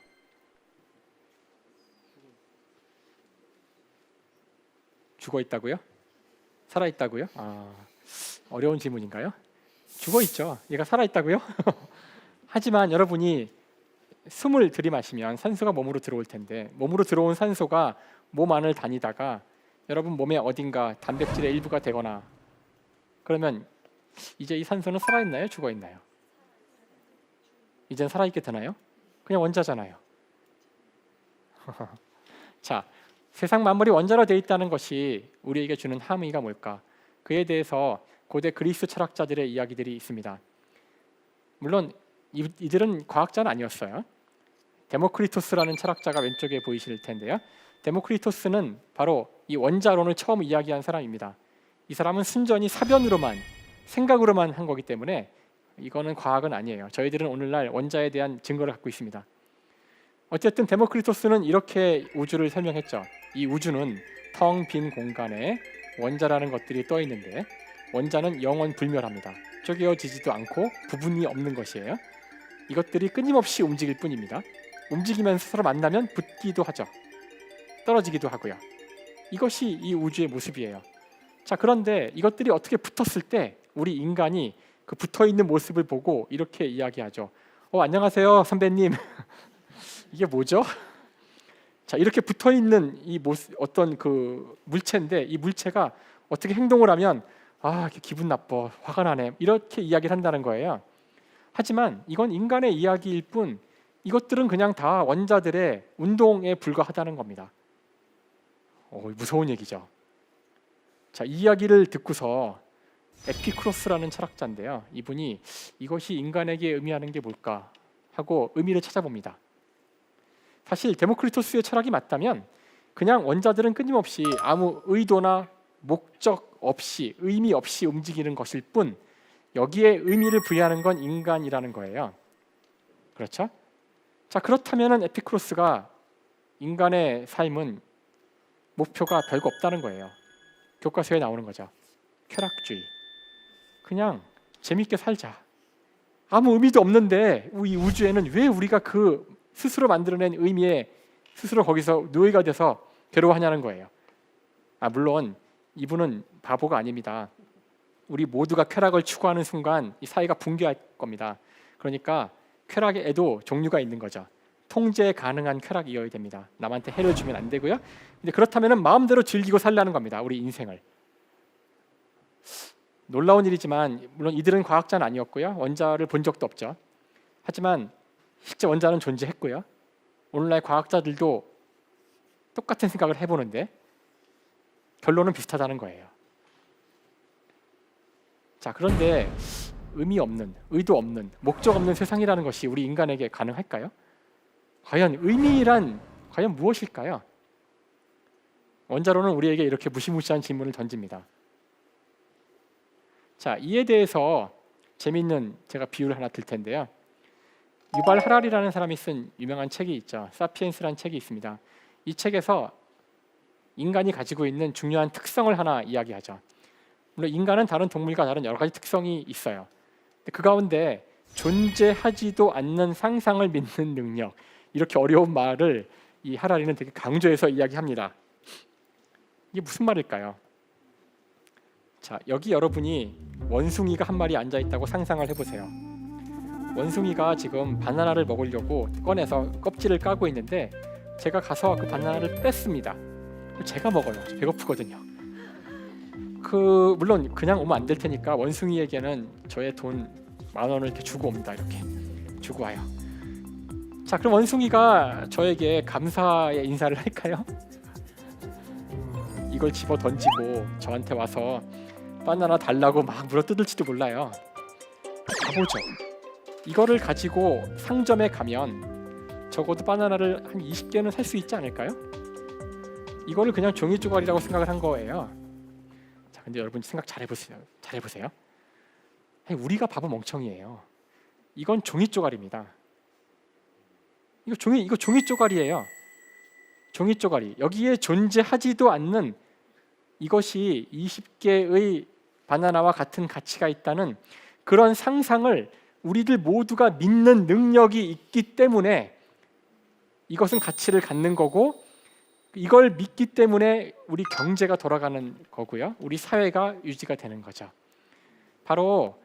죽어있다고요? 살아있다고요? 어려운 질문인가요? 죽어 있죠. 얘가 살아 있다고요? 하지만 여러분이 숨을 들이마시면 산소가 몸으로 들어올 텐데 몸으로 들어온 산소가 몸 안을 다니다가 여러분 몸의 어딘가 단백질의 일부가 되거나 그러면 이제 이 산소는 살아있나요? 죽어있나요? 이젠 살아있게 되나요? 그냥 원자잖아요. 자, 세상 만물이 원자로 되어 있다는 것이 우리에게 주는 함의가 뭘까? 그에 대해서 고대 그리스 철학자들의 이야기들이 있습니다. 물론 이들은 과학자는 아니었어요. 데모크리토스라는 철학자가 왼쪽에 보이실 텐데요. 데모크리토스는 바로 이 원자론을 처음 이야기한 사람입니다. 이 사람은 순전히 사변으로만 생각으로만 한 거기 때문에 이거는 과학은 아니에요. 저희들은 오늘날 원자에 대한 증거를 갖고 있습니다. 어쨌든 데모크리토스는 이렇게 우주를 설명했죠. 이 우주는 텅 빈 공간에 원자라는 것들이 떠 있는데 원자는 영원 불멸합니다. 쪼개어지지도 않고 부분이 없는 것이에요. 이것들이 끊임없이 움직일 뿐입니다. 움직이면서 서로 만나면 붙기도 하죠. 떨어지기도 하고요. 이것이 이 우주의 모습이에요. 자, 그런데 이것들이 어떻게 붙었을 때 우리 인간이 그 붙어있는 모습을 보고 이렇게 이야기하죠. 안녕하세요 선배님. 이게 뭐죠? 자, 이렇게 붙어있는 이 모습, 어떤 그 물체인데 이 물체가 어떻게 행동을 하면 기분 나빠, 화가 나네, 이렇게 이야기를 한다는 거예요. 하지만 이건 인간의 이야기일 뿐 이것들은 그냥 다 원자들의 운동에 불과하다는 겁니다. 무서운 얘기죠. 자, 이 이야기를 듣고서 에피쿠로스라는 철학자인데요. 이분이 이것이 인간에게 의미하는 게 뭘까 하고 의미를 찾아봅니다. 사실 데모크리토스의 철학이 맞다면 그냥 원자들은 끊임없이 아무 의도나 목적 없이 의미 없이 움직이는 것일 뿐 여기에 의미를 부여하는 건 인간이라는 거예요. 그렇죠? 자, 그렇다면 에피쿠로스가 인간의 삶은 목표가 별거 없다는 거예요. 교과서에 나오는 거죠. 쾌락주의. 그냥 재밌게 살자. 아무 의미도 없는데 이 우주에는 왜 우리가 그 스스로 만들어낸 의미에 스스로 거기서 노예가 돼서 괴로워하냐는 거예요. 물론 이분은 바보가 아닙니다. 우리 모두가 쾌락을 추구하는 순간 이 사회가 붕괴할 겁니다. 그러니까 쾌락에도 종류가 있는 거죠. 통제 가능한 쾌락이어야 됩니다. 남한테 해를 주면 안 되고요. 근데 그렇다면 마음대로 즐기고 살라는 겁니다. 우리 인생을. 놀라운 일이지만 물론 이들은 과학자는 아니었고요. 원자를 본 적도 없죠. 하지만 실제 원자는 존재했고요. 오늘날 과학자들도 똑같은 생각을 해보는데 결론은 비슷하다는 거예요. 자, 그런데 의미 없는, 의도 없는, 목적 없는 세상이라는 것이 우리 인간에게 가능할까요? 과연 의미란 과연 무엇일까요? 원자론은 우리에게 이렇게 무시무시한 질문을 던집니다. 자, 이에 대해서 재미있는 제가 비유를 하나 들 텐데요. 유발 하라리라는 사람이 쓴 유명한 책이 있죠. 사피엔스라는 책이 있습니다. 이 책에서 인간이 가지고 있는 중요한 특성을 하나 이야기하죠. 물론 인간은 다른 동물과 다른 여러 가지 특성이 있어요. 그 가운데 존재하지도 않는 상상을 믿는 능력, 이렇게 어려운 말을 이 하라리는 되게 강조해서 이야기합니다. 이게 무슨 말일까요? 자, 여기 여러분이 원숭이가 한 마리 앉아 있다고 상상을 해보세요. 원숭이가 지금 바나나를 먹으려고 꺼내서 껍질을 까고 있는데 제가 가서 그 바나나를 뺐습니다. 제가 먹어요. 배고프거든요. 물론 그냥 오면 안 될 테니까 원숭이에게는 저의 돈 10,000원을 이렇게 주고 옵니다. 이렇게 주고 와요. 자, 그럼 원숭이가 저에게 감사의 인사를 할까요? 이걸 집어 던지고 저한테 와서 바나나 달라고 막 물어뜯을지도 몰라요. 가보죠. 이거를 가지고 상점에 가면 적어도 바나나를 한 20개는 살 수 있지 않을까요? 이거를 그냥 종이 조각이라고 생각을 한 거예요. 자, 근데 여러분 생각 잘 해보세요. 우리가 바보 멍청이에요. 이건 종이 조각입니다. 이거 종이 조각이에요. 종이 조각이 여기에 존재하지도 않는 이것이 20개의 바나나와 같은 가치가 있다는 그런 상상을 우리들 모두가 믿는 능력이 있기 때문에 이것은 가치를 갖는 거고 이걸 믿기 때문에 우리 경제가 돌아가는 거고요. 우리 사회가 유지가 되는 거죠. 바로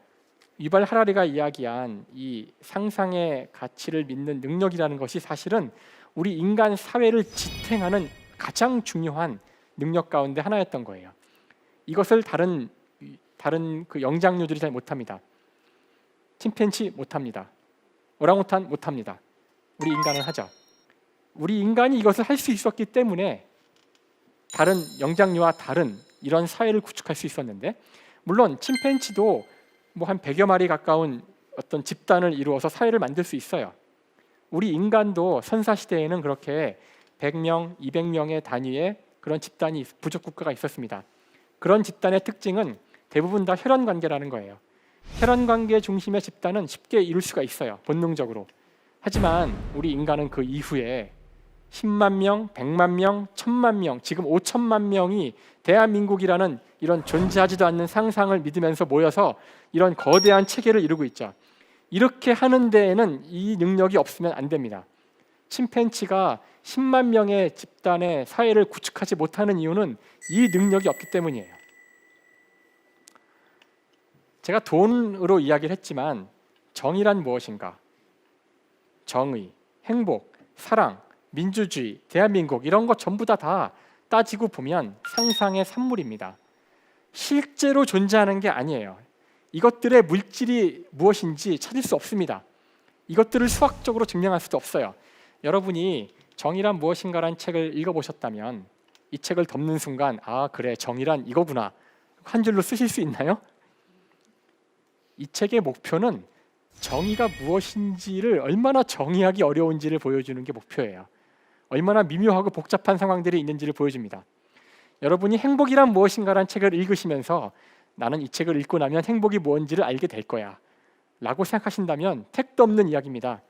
유발 하라리가 이야기한 이 상상의 가치를 믿는 능력이라는 것이 사실은 우리 인간 사회를 지탱하는 가장 중요한 능력 가운데 하나였던 거예요. 이것을 다른 그 영장류들이 잘 못합니다. 침팬지 못합니다. 오랑우탄 못합니다. 우리 인간은 하죠. 우리 인간이 이것을 할 수 있었기 때문에 다른 영장류와 다른 이런 사회를 구축할 수 있었는데, 물론 침팬지도 뭐 한 100여 마리 가까운 어떤 집단을 이루어서 사회를 만들 수 있어요. 우리 인간도 선사시대에는 그렇게 100명, 200명의 단위의 그런 집단이, 부족 국가가 있었습니다. 그런 집단의 특징은 대부분 다 혈연관계라는 거예요. 혈연관계 중심의 집단은 쉽게 이룰 수가 있어요, 본능적으로. 하지만 우리 인간은 그 이후에 10만 명, 100만 명, 1000만 명, 지금 5천만 명이 대한민국이라는 이런 존재하지도 않는 상상을 믿으면서 모여서 이런 거대한 체계를 이루고 있죠. 이렇게 하는 데에는 이 능력이 없으면 안 됩니다. 침팬지가 10만 명의 집단의 사회를 구축하지 못하는 이유는 이 능력이 없기 때문이에요. 제가 돈으로 이야기를 했지만 정의란 무엇인가? 정의, 행복, 사랑, 민주주의, 대한민국 이런 것 전부 다 따지고 보면 상상의 산물입니다. 실제로 존재하는 게 아니에요. 이것들의 물질이 무엇인지 찾을 수 없습니다. 이것들을 수학적으로 증명할 수도 없어요. 여러분이 정의란 무엇인가라는 책을 읽어보셨다면 이 책을 덮는 순간 아 그래 정의란 이거구나 한 줄로 쓰실 수 있나요? 이 책의 목표는 정의가 무엇인지를 얼마나 정의하기 어려운지를 보여주는 게 목표예요. 얼마나 미묘하고 복잡한 상황들이 있는지를 보여줍니다. 여러분이 행복이란 무엇인가라는 책을 읽으시면서 나는 이 책을 읽고 나면 행복이 뭔지를 알게 될 거야 라고 생각하신다면 택도 없는 이야기입니다.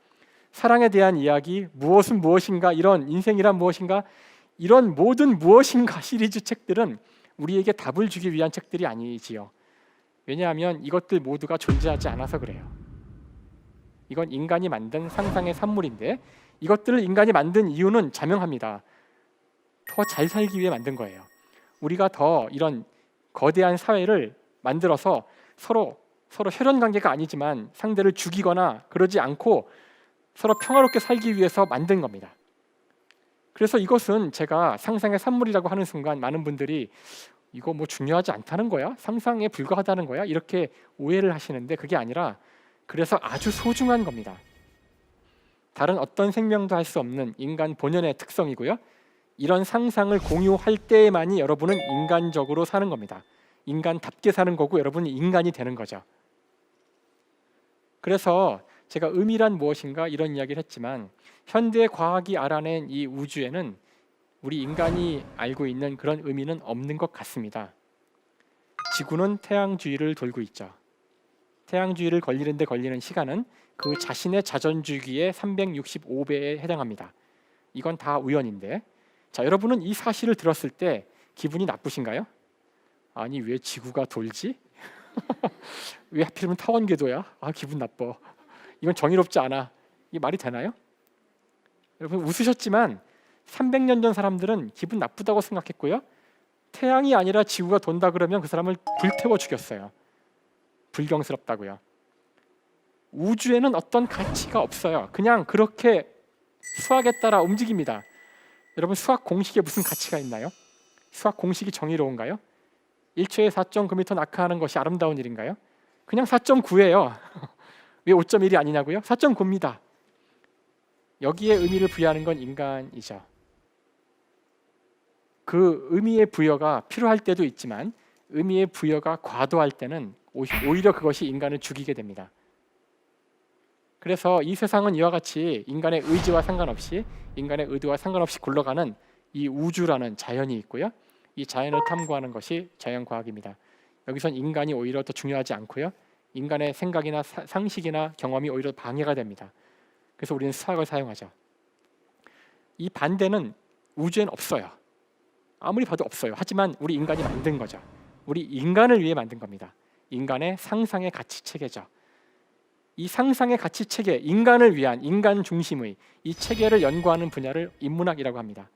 사랑에 대한 이야기, 무엇은 무엇인가, 이런 인생이란 무엇인가, 이런 모든 무엇인가 시리즈 책들은 우리에게 답을 주기 위한 책들이 아니지요. 왜냐하면 이것들 모두가 존재하지 않아서 그래요. 이건 인간이 만든 상상의 산물인데 이것들을 인간이 만든 이유는 자명합니다. 더 잘 살기 위해 만든 거예요. 우리가 더 이런 거대한 사회를 만들어서 서로 혈연관계가 아니지만 상대를 죽이거나 그러지 않고 서로 평화롭게 살기 위해서 만든 겁니다. 그래서 이것은 제가 상상의 산물이라고 하는 순간 많은 분들이 이거 뭐 중요하지 않다는 거야? 상상에 불과하다는 거야? 이렇게 오해를 하시는데 그게 아니라 그래서 아주 소중한 겁니다. 다른 어떤 생명도 할 수 없는 인간 본연의 특성이고요. 이런 상상을 공유할 때만이 여러분은 인간적으로 사는 겁니다. 인간답게 사는 거고 여러분이 인간이 되는 거죠. 그래서 제가 의미란 무엇인가 이런 이야기를 했지만 현대 과학이 알아낸 이 우주에는 우리 인간이 알고 있는 그런 의미는 없는 것 같습니다. 지구는 태양 주위를 돌고 있죠. 태양 주위를 걸리는데 걸리는 시간은 그 자신의 자전 주기의 365배에 해당합니다. 이건 다 우연인데, 자 여러분은 이 사실을 들었을 때 기분이 나쁘신가요? 아니 왜 지구가 돌지? 왜 하필이면 타원 궤도야? 아 기분 나빠. 이건 정의롭지 않아. 이게 말이 되나요? 여러분 웃으셨지만 300년 전 사람들은 기분 나쁘다고 생각했고요. 태양이 아니라 지구가 돈다 그러면 그 사람을 불태워 죽였어요. 불경스럽다고요. 우주에는 어떤 가치가 없어요. 그냥 그렇게 수학에 따라 움직입니다. 여러분 수학 공식에 무슨 가치가 있나요? 수학 공식이 정의로운가요? 1초에 4.9m 낙하하는 것이 아름다운 일인가요? 그냥 4.9예요. 왜 5.1이 아니냐고요? 4.9입니다. 여기에 의미를 부여하는 건 인간이죠. 그 의미의 부여가 필요할 때도 있지만 의미의 부여가 과도할 때는 오히려 그것이 인간을 죽이게 됩니다. 그래서 이 세상은 이와 같이 인간의 의지와 상관없이 인간의 의도와 상관없이 굴러가는 이 우주라는 자연이 있고요. 이 자연을 탐구하는 것이 자연과학입니다. 여기선 인간이 오히려 더 중요하지 않고요. 인간의 생각이나 상식이나 경험이 오히려 방해가 됩니다. 그래서 우리는 수학을 사용하죠. 이 반대는 우주엔 없어요. 아무리 봐도 없어요. 하지만 우리 인간이 만든 거죠. 우리 인간을 위해 만든 겁니다. 인간의 상상의 가치 체계죠. 이 상상의 가치 체계, 인간을 위한 인간 중심의 이 체계를 연구하는 분야를 인문학이라고 합니다.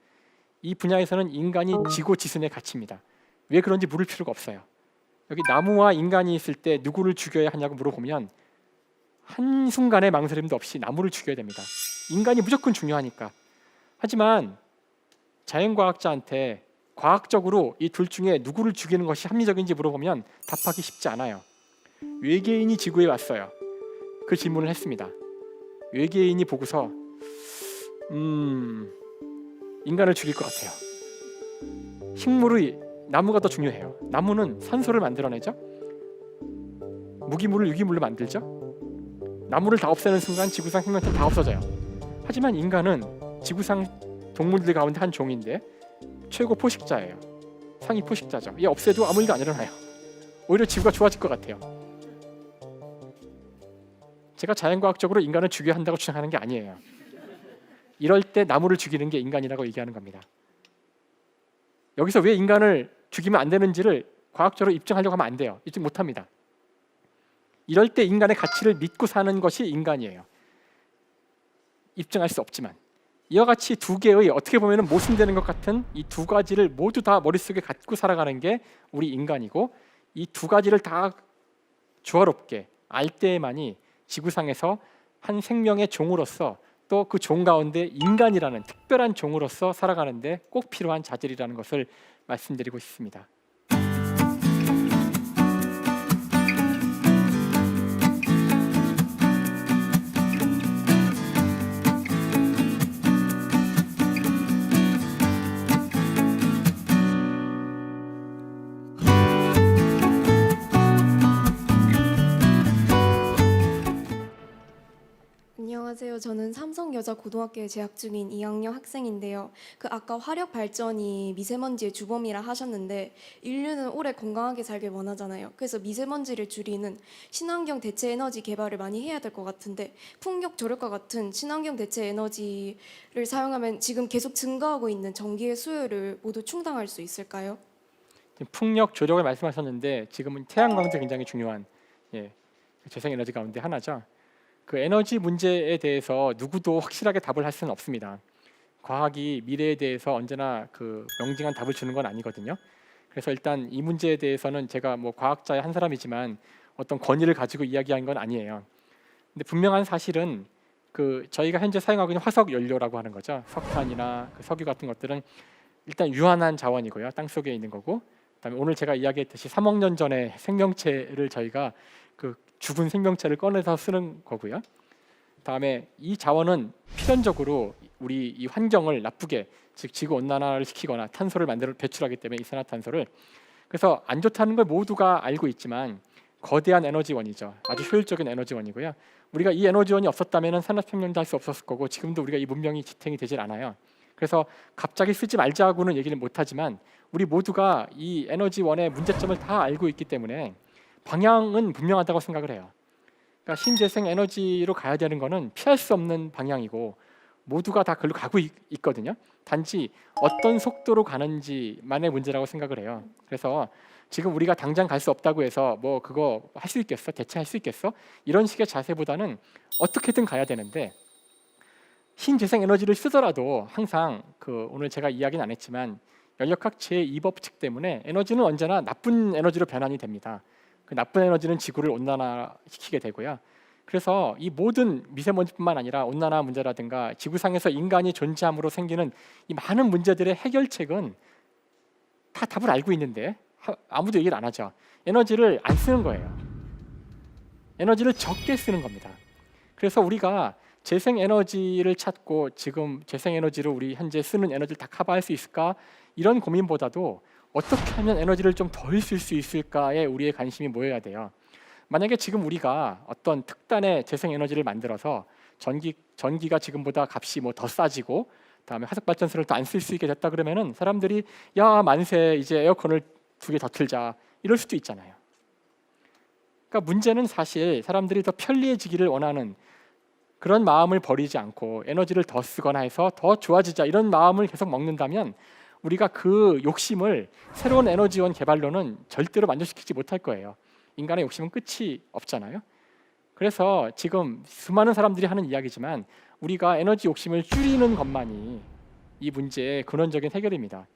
이 분야에서는 인간이 지고지순의 가치입니다. 왜 그런지 물을 필요가 없어요. 여기 나무와 인간이 있을 때 누구를 죽여야 하냐고 물어보면 한순간의 망설임도 없이 나무를 죽여야 됩니다. 인간이 무조건 중요하니까. 하지만 자연과학자한테 과학적으로 이 둘 중에 누구를 죽이는 것이 합리적인지 물어보면 답하기 쉽지 않아요. 외계인이 지구에 왔어요. 그 질문을 했습니다. 외계인이 보고서 인간을 죽일 것 같아요. 식물의 나무가 더 중요해요. 나무는 산소를 만들어내죠. 무기물을 유기물로 만들죠. 나무를 다 없애는 순간 지구상 생명체 다 없어져요. 하지만 인간은 지구상 동물들 가운데 한 종인데 최고 포식자예요. 상위 포식자죠. 얘 없애도 아무 일도 안 일어나요. 오히려 지구가 좋아질 것 같아요. 제가 자연과학적으로 인간을 죽여야 한다고 주장하는 게 아니에요. 이럴 때 나무를 죽이는 게 인간이라고 얘기하는 겁니다. 여기서 왜 인간을 죽이면 안 되는지를 과학적으로 입증하려고 하면 안 돼요. 입증 못합니다. 이럴 때 인간의 가치를 믿고 사는 것이 인간이에요. 입증할 수 없지만 이와 같이 두 개의 어떻게 보면 모순되는 것 같은 이 두 가지를 모두 다 머릿속에 갖고 살아가는 게 우리 인간이고, 이 두 가지를 다 조화롭게 알 때에만이 지구상에서 한 생명의 종으로서, 또 그 종 가운데 인간이라는 특별한 종으로서 살아가는데 꼭 필요한 자질이라는 것을 말씀드리고 싶습니다. 안녕하세요. 저는 삼성여자고등학교에 재학 중인 2학년 학생인데요. 아까 화력 발전이 미세먼지의 주범이라 하셨는데, 인류는 오래 건강하게 살길 원하잖아요. 그래서 미세먼지를 줄이는 친환경 대체 에너지 개발을 많이 해야 될 것 같은데, 풍력 조력과 같은 친환경 대체 에너지를 사용하면 지금 계속 증가하고 있는 전기의 수요를 모두 충당할 수 있을까요? 풍력 조력을 말씀하셨는데, 지금은 태양광도 굉장히 중요한 재생에너지 가운데 하나죠. 그 에너지 문제에 대해서 누구도 확실하게 답을 할 수는 없습니다. 과학이 미래에 대해서 언제나 그 명징한 답을 주는 건 아니거든요. 그래서 일단 이 문제에 대해서는 제가 뭐 과학자의 한 사람이지만 어떤 권위를 가지고 이야기한 건 아니에요. 근데 분명한 사실은 그 저희가 현재 사용하고 있는 화석 연료라고 하는 거죠. 석탄이나 그 석유 같은 것들은 일단 유한한 자원이고요. 땅 속에 있는 거고, 그다음에 오늘 제가 이야기했듯이 3억 년 전에 생명체를 저희가 그 죽은 생명체를 꺼내서 쓰는 거고요. 다음에 이 자원은 필연적으로 우리 이 환경을 나쁘게, 즉 지구 온난화를 시키거나 탄소를 배출하기 때문에 이산화탄소를, 그래서 안 좋다는 걸 모두가 알고 있지만 거대한 에너지원이죠. 아주 효율적인 에너지원이고요. 우리가 이 에너지원이 없었다면 산업혁명도 할 수 없었을 거고, 지금도 우리가 이 문명이 지탱이 되질 않아요. 그래서 갑자기 쓰지 말자고는 얘기를 못하지만 우리 모두가 이 에너지원의 문제점을 다 알고 있기 때문에 방향은 분명하다고 생각을 해요. 그러니까 신재생 에너지로 가야 되는 거는 피할 수 없는 방향이고 모두가 다 그걸로 가고 있거든요. 단지 어떤 속도로 가는지만의 문제라고 생각을 해요. 그래서 지금 우리가 당장 갈 수 없다고 해서 뭐 그거 할 수 있겠어? 대체할 수 있겠어? 이런 식의 자세보다는 어떻게든 가야 되는데, 신재생 에너지를 쓰더라도 항상 그 오늘 제가 이야기는 안 했지만 연력학 제2법칙 때문에 에너지는 언제나 나쁜 에너지로 변환이 됩니다. 그 나쁜 에너지는 지구를 온난화시키게 되고요. 그래서 이 모든 미세먼지뿐만 아니라 온난화 문제라든가 지구상에서 인간이 존재함으로 생기는 이 많은 문제들의 해결책은 다 답을 알고 있는데 아무도 얘기를 안 하죠. 에너지를 안 쓰는 거예요. 에너지를 적게 쓰는 겁니다. 그래서 우리가 재생에너지를 찾고 지금 재생에너지로 우리 현재 쓰는 에너지를 다 커버할 수 있을까? 이런 고민보다도 어떻게 하면 에너지를 좀 덜 쓸 수 있을까에 우리의 관심이 모여야 돼요. 만약에 지금 우리가 어떤 특단의 재생에너지를 만들어서 전기가 지금보다 값이 뭐 더 싸지고 그다음에 화석발전소를 또 안 쓸 수 있게 됐다 그러면은 사람들이 야 만세 이제 에어컨을 2개 더 틀자 이럴 수도 있잖아요. 그러니까 문제는 사실 사람들이 더 편리해지기를 원하는 그런 마음을 버리지 않고 에너지를 더 쓰거나 해서 더 좋아지자 이런 마음을 계속 먹는다면 우리가 그 욕심을 새로운 에너지원 개발로는 절대로 만족시키지 못할 거예요. 인간의 욕심은 끝이 없잖아요. 그래서 지금 수많은 사람들이 하는 이야기지만 우리가 에너지 욕심을 줄이는 것만이 이 문제의 근원적인 해결입니다.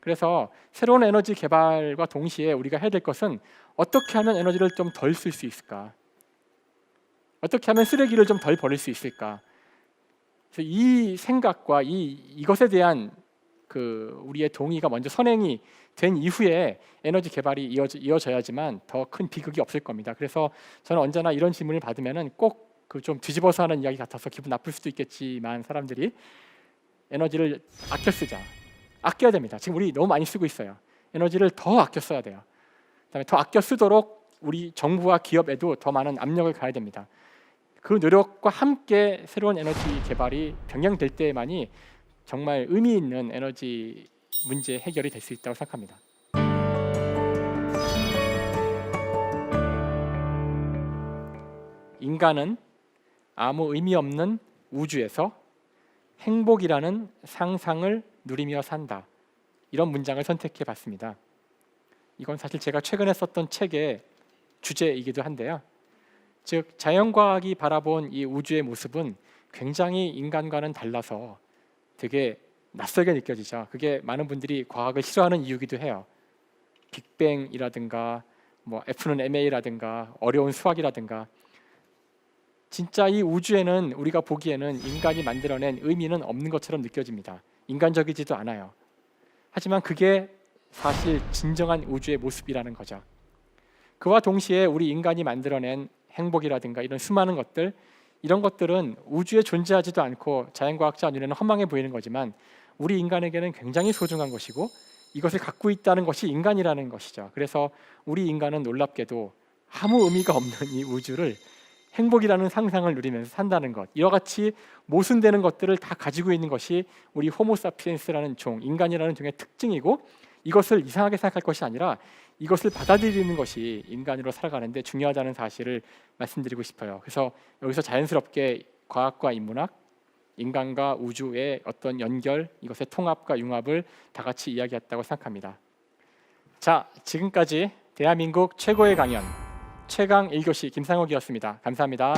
그래서 새로운 에너지 개발과 동시에 우리가 해야 될 것은 어떻게 하면 에너지를 좀 덜 쓸 수 있을까? 어떻게 하면 쓰레기를 좀 덜 버릴 수 있을까? 그래서 이 생각과 이것에 대한 우리의 동의가 먼저 선행이 된 이후에 에너지 개발이 이어져야지만 더 큰 비극이 없을 겁니다. 그래서 저는 언제나 이런 질문을 받으면은 꼭 좀 뒤집어서 하는 이야기 같아서 기분 나쁠 수도 있겠지만 사람들이 에너지를 아껴 쓰자. 아껴야 됩니다. 지금 우리 너무 많이 쓰고 있어요. 에너지를 더 아껴 써야 돼요. 그다음에 더 아껴 쓰도록 우리 정부와 기업에도 더 많은 압력을 가해야 됩니다. 그 노력과 함께 새로운 에너지 개발이 병행될 때만이 정말 의미 있는 에너지 문제 해결이 될 수 있다고 생각합니다. 인간은 아무 의미 없는 우주에서 행복이라는 상상을 누리며 산다. 이런 문장을 선택해 봤습니다. 이건 사실 제가 최근에 썼던 책의 주제이기도 한데요. 즉 자연과학이 바라본 이 우주의 모습은 굉장히 인간과는 달라서 되게 낯설게 느껴지죠. 그게 많은 분들이 과학을 싫어하는 이유기도 해요. 빅뱅이라든가 뭐 F는 MA라든가 어려운 수학이라든가 진짜 이 우주에는 우리가 보기에는 인간이 만들어낸 의미는 없는 것처럼 느껴집니다. 인간적이지도 않아요. 하지만 그게 사실 진정한 우주의 모습이라는 거죠. 그와 동시에 우리 인간이 만들어낸 행복이라든가 이런 수많은 것들, 이런 것들은 우주에 존재하지도 않고 자연과학자 눈에는 허망해 보이는 거지만 우리 인간에게는 굉장히 소중한 것이고 이것을 갖고 있다는 것이 인간이라는 것이죠. 그래서 우리 인간은 놀랍게도 아무 의미가 없는 이 우주를 행복이라는 상상을 누리면서 산다는 것, 이와 같이 모순되는 것들을 다 가지고 있는 것이 우리 호모사피엔스라는 종, 인간이라는 종의 특징이고, 이것을 이상하게 생각할 것이 아니라 이것을 받아들이는 것이 인간으로 살아가는데 중요하다는 사실을 말씀드리고 싶어요. 그래서 여기서 자연스럽게 과학과 인문학, 인간과 우주의 어떤 연결, 이것의 통합과 융합을 다 같이 이야기했다고 생각합니다. 자, 지금까지 대한민국 최고의 강연 최강 1교시 김상욱이었습니다. 감사합니다.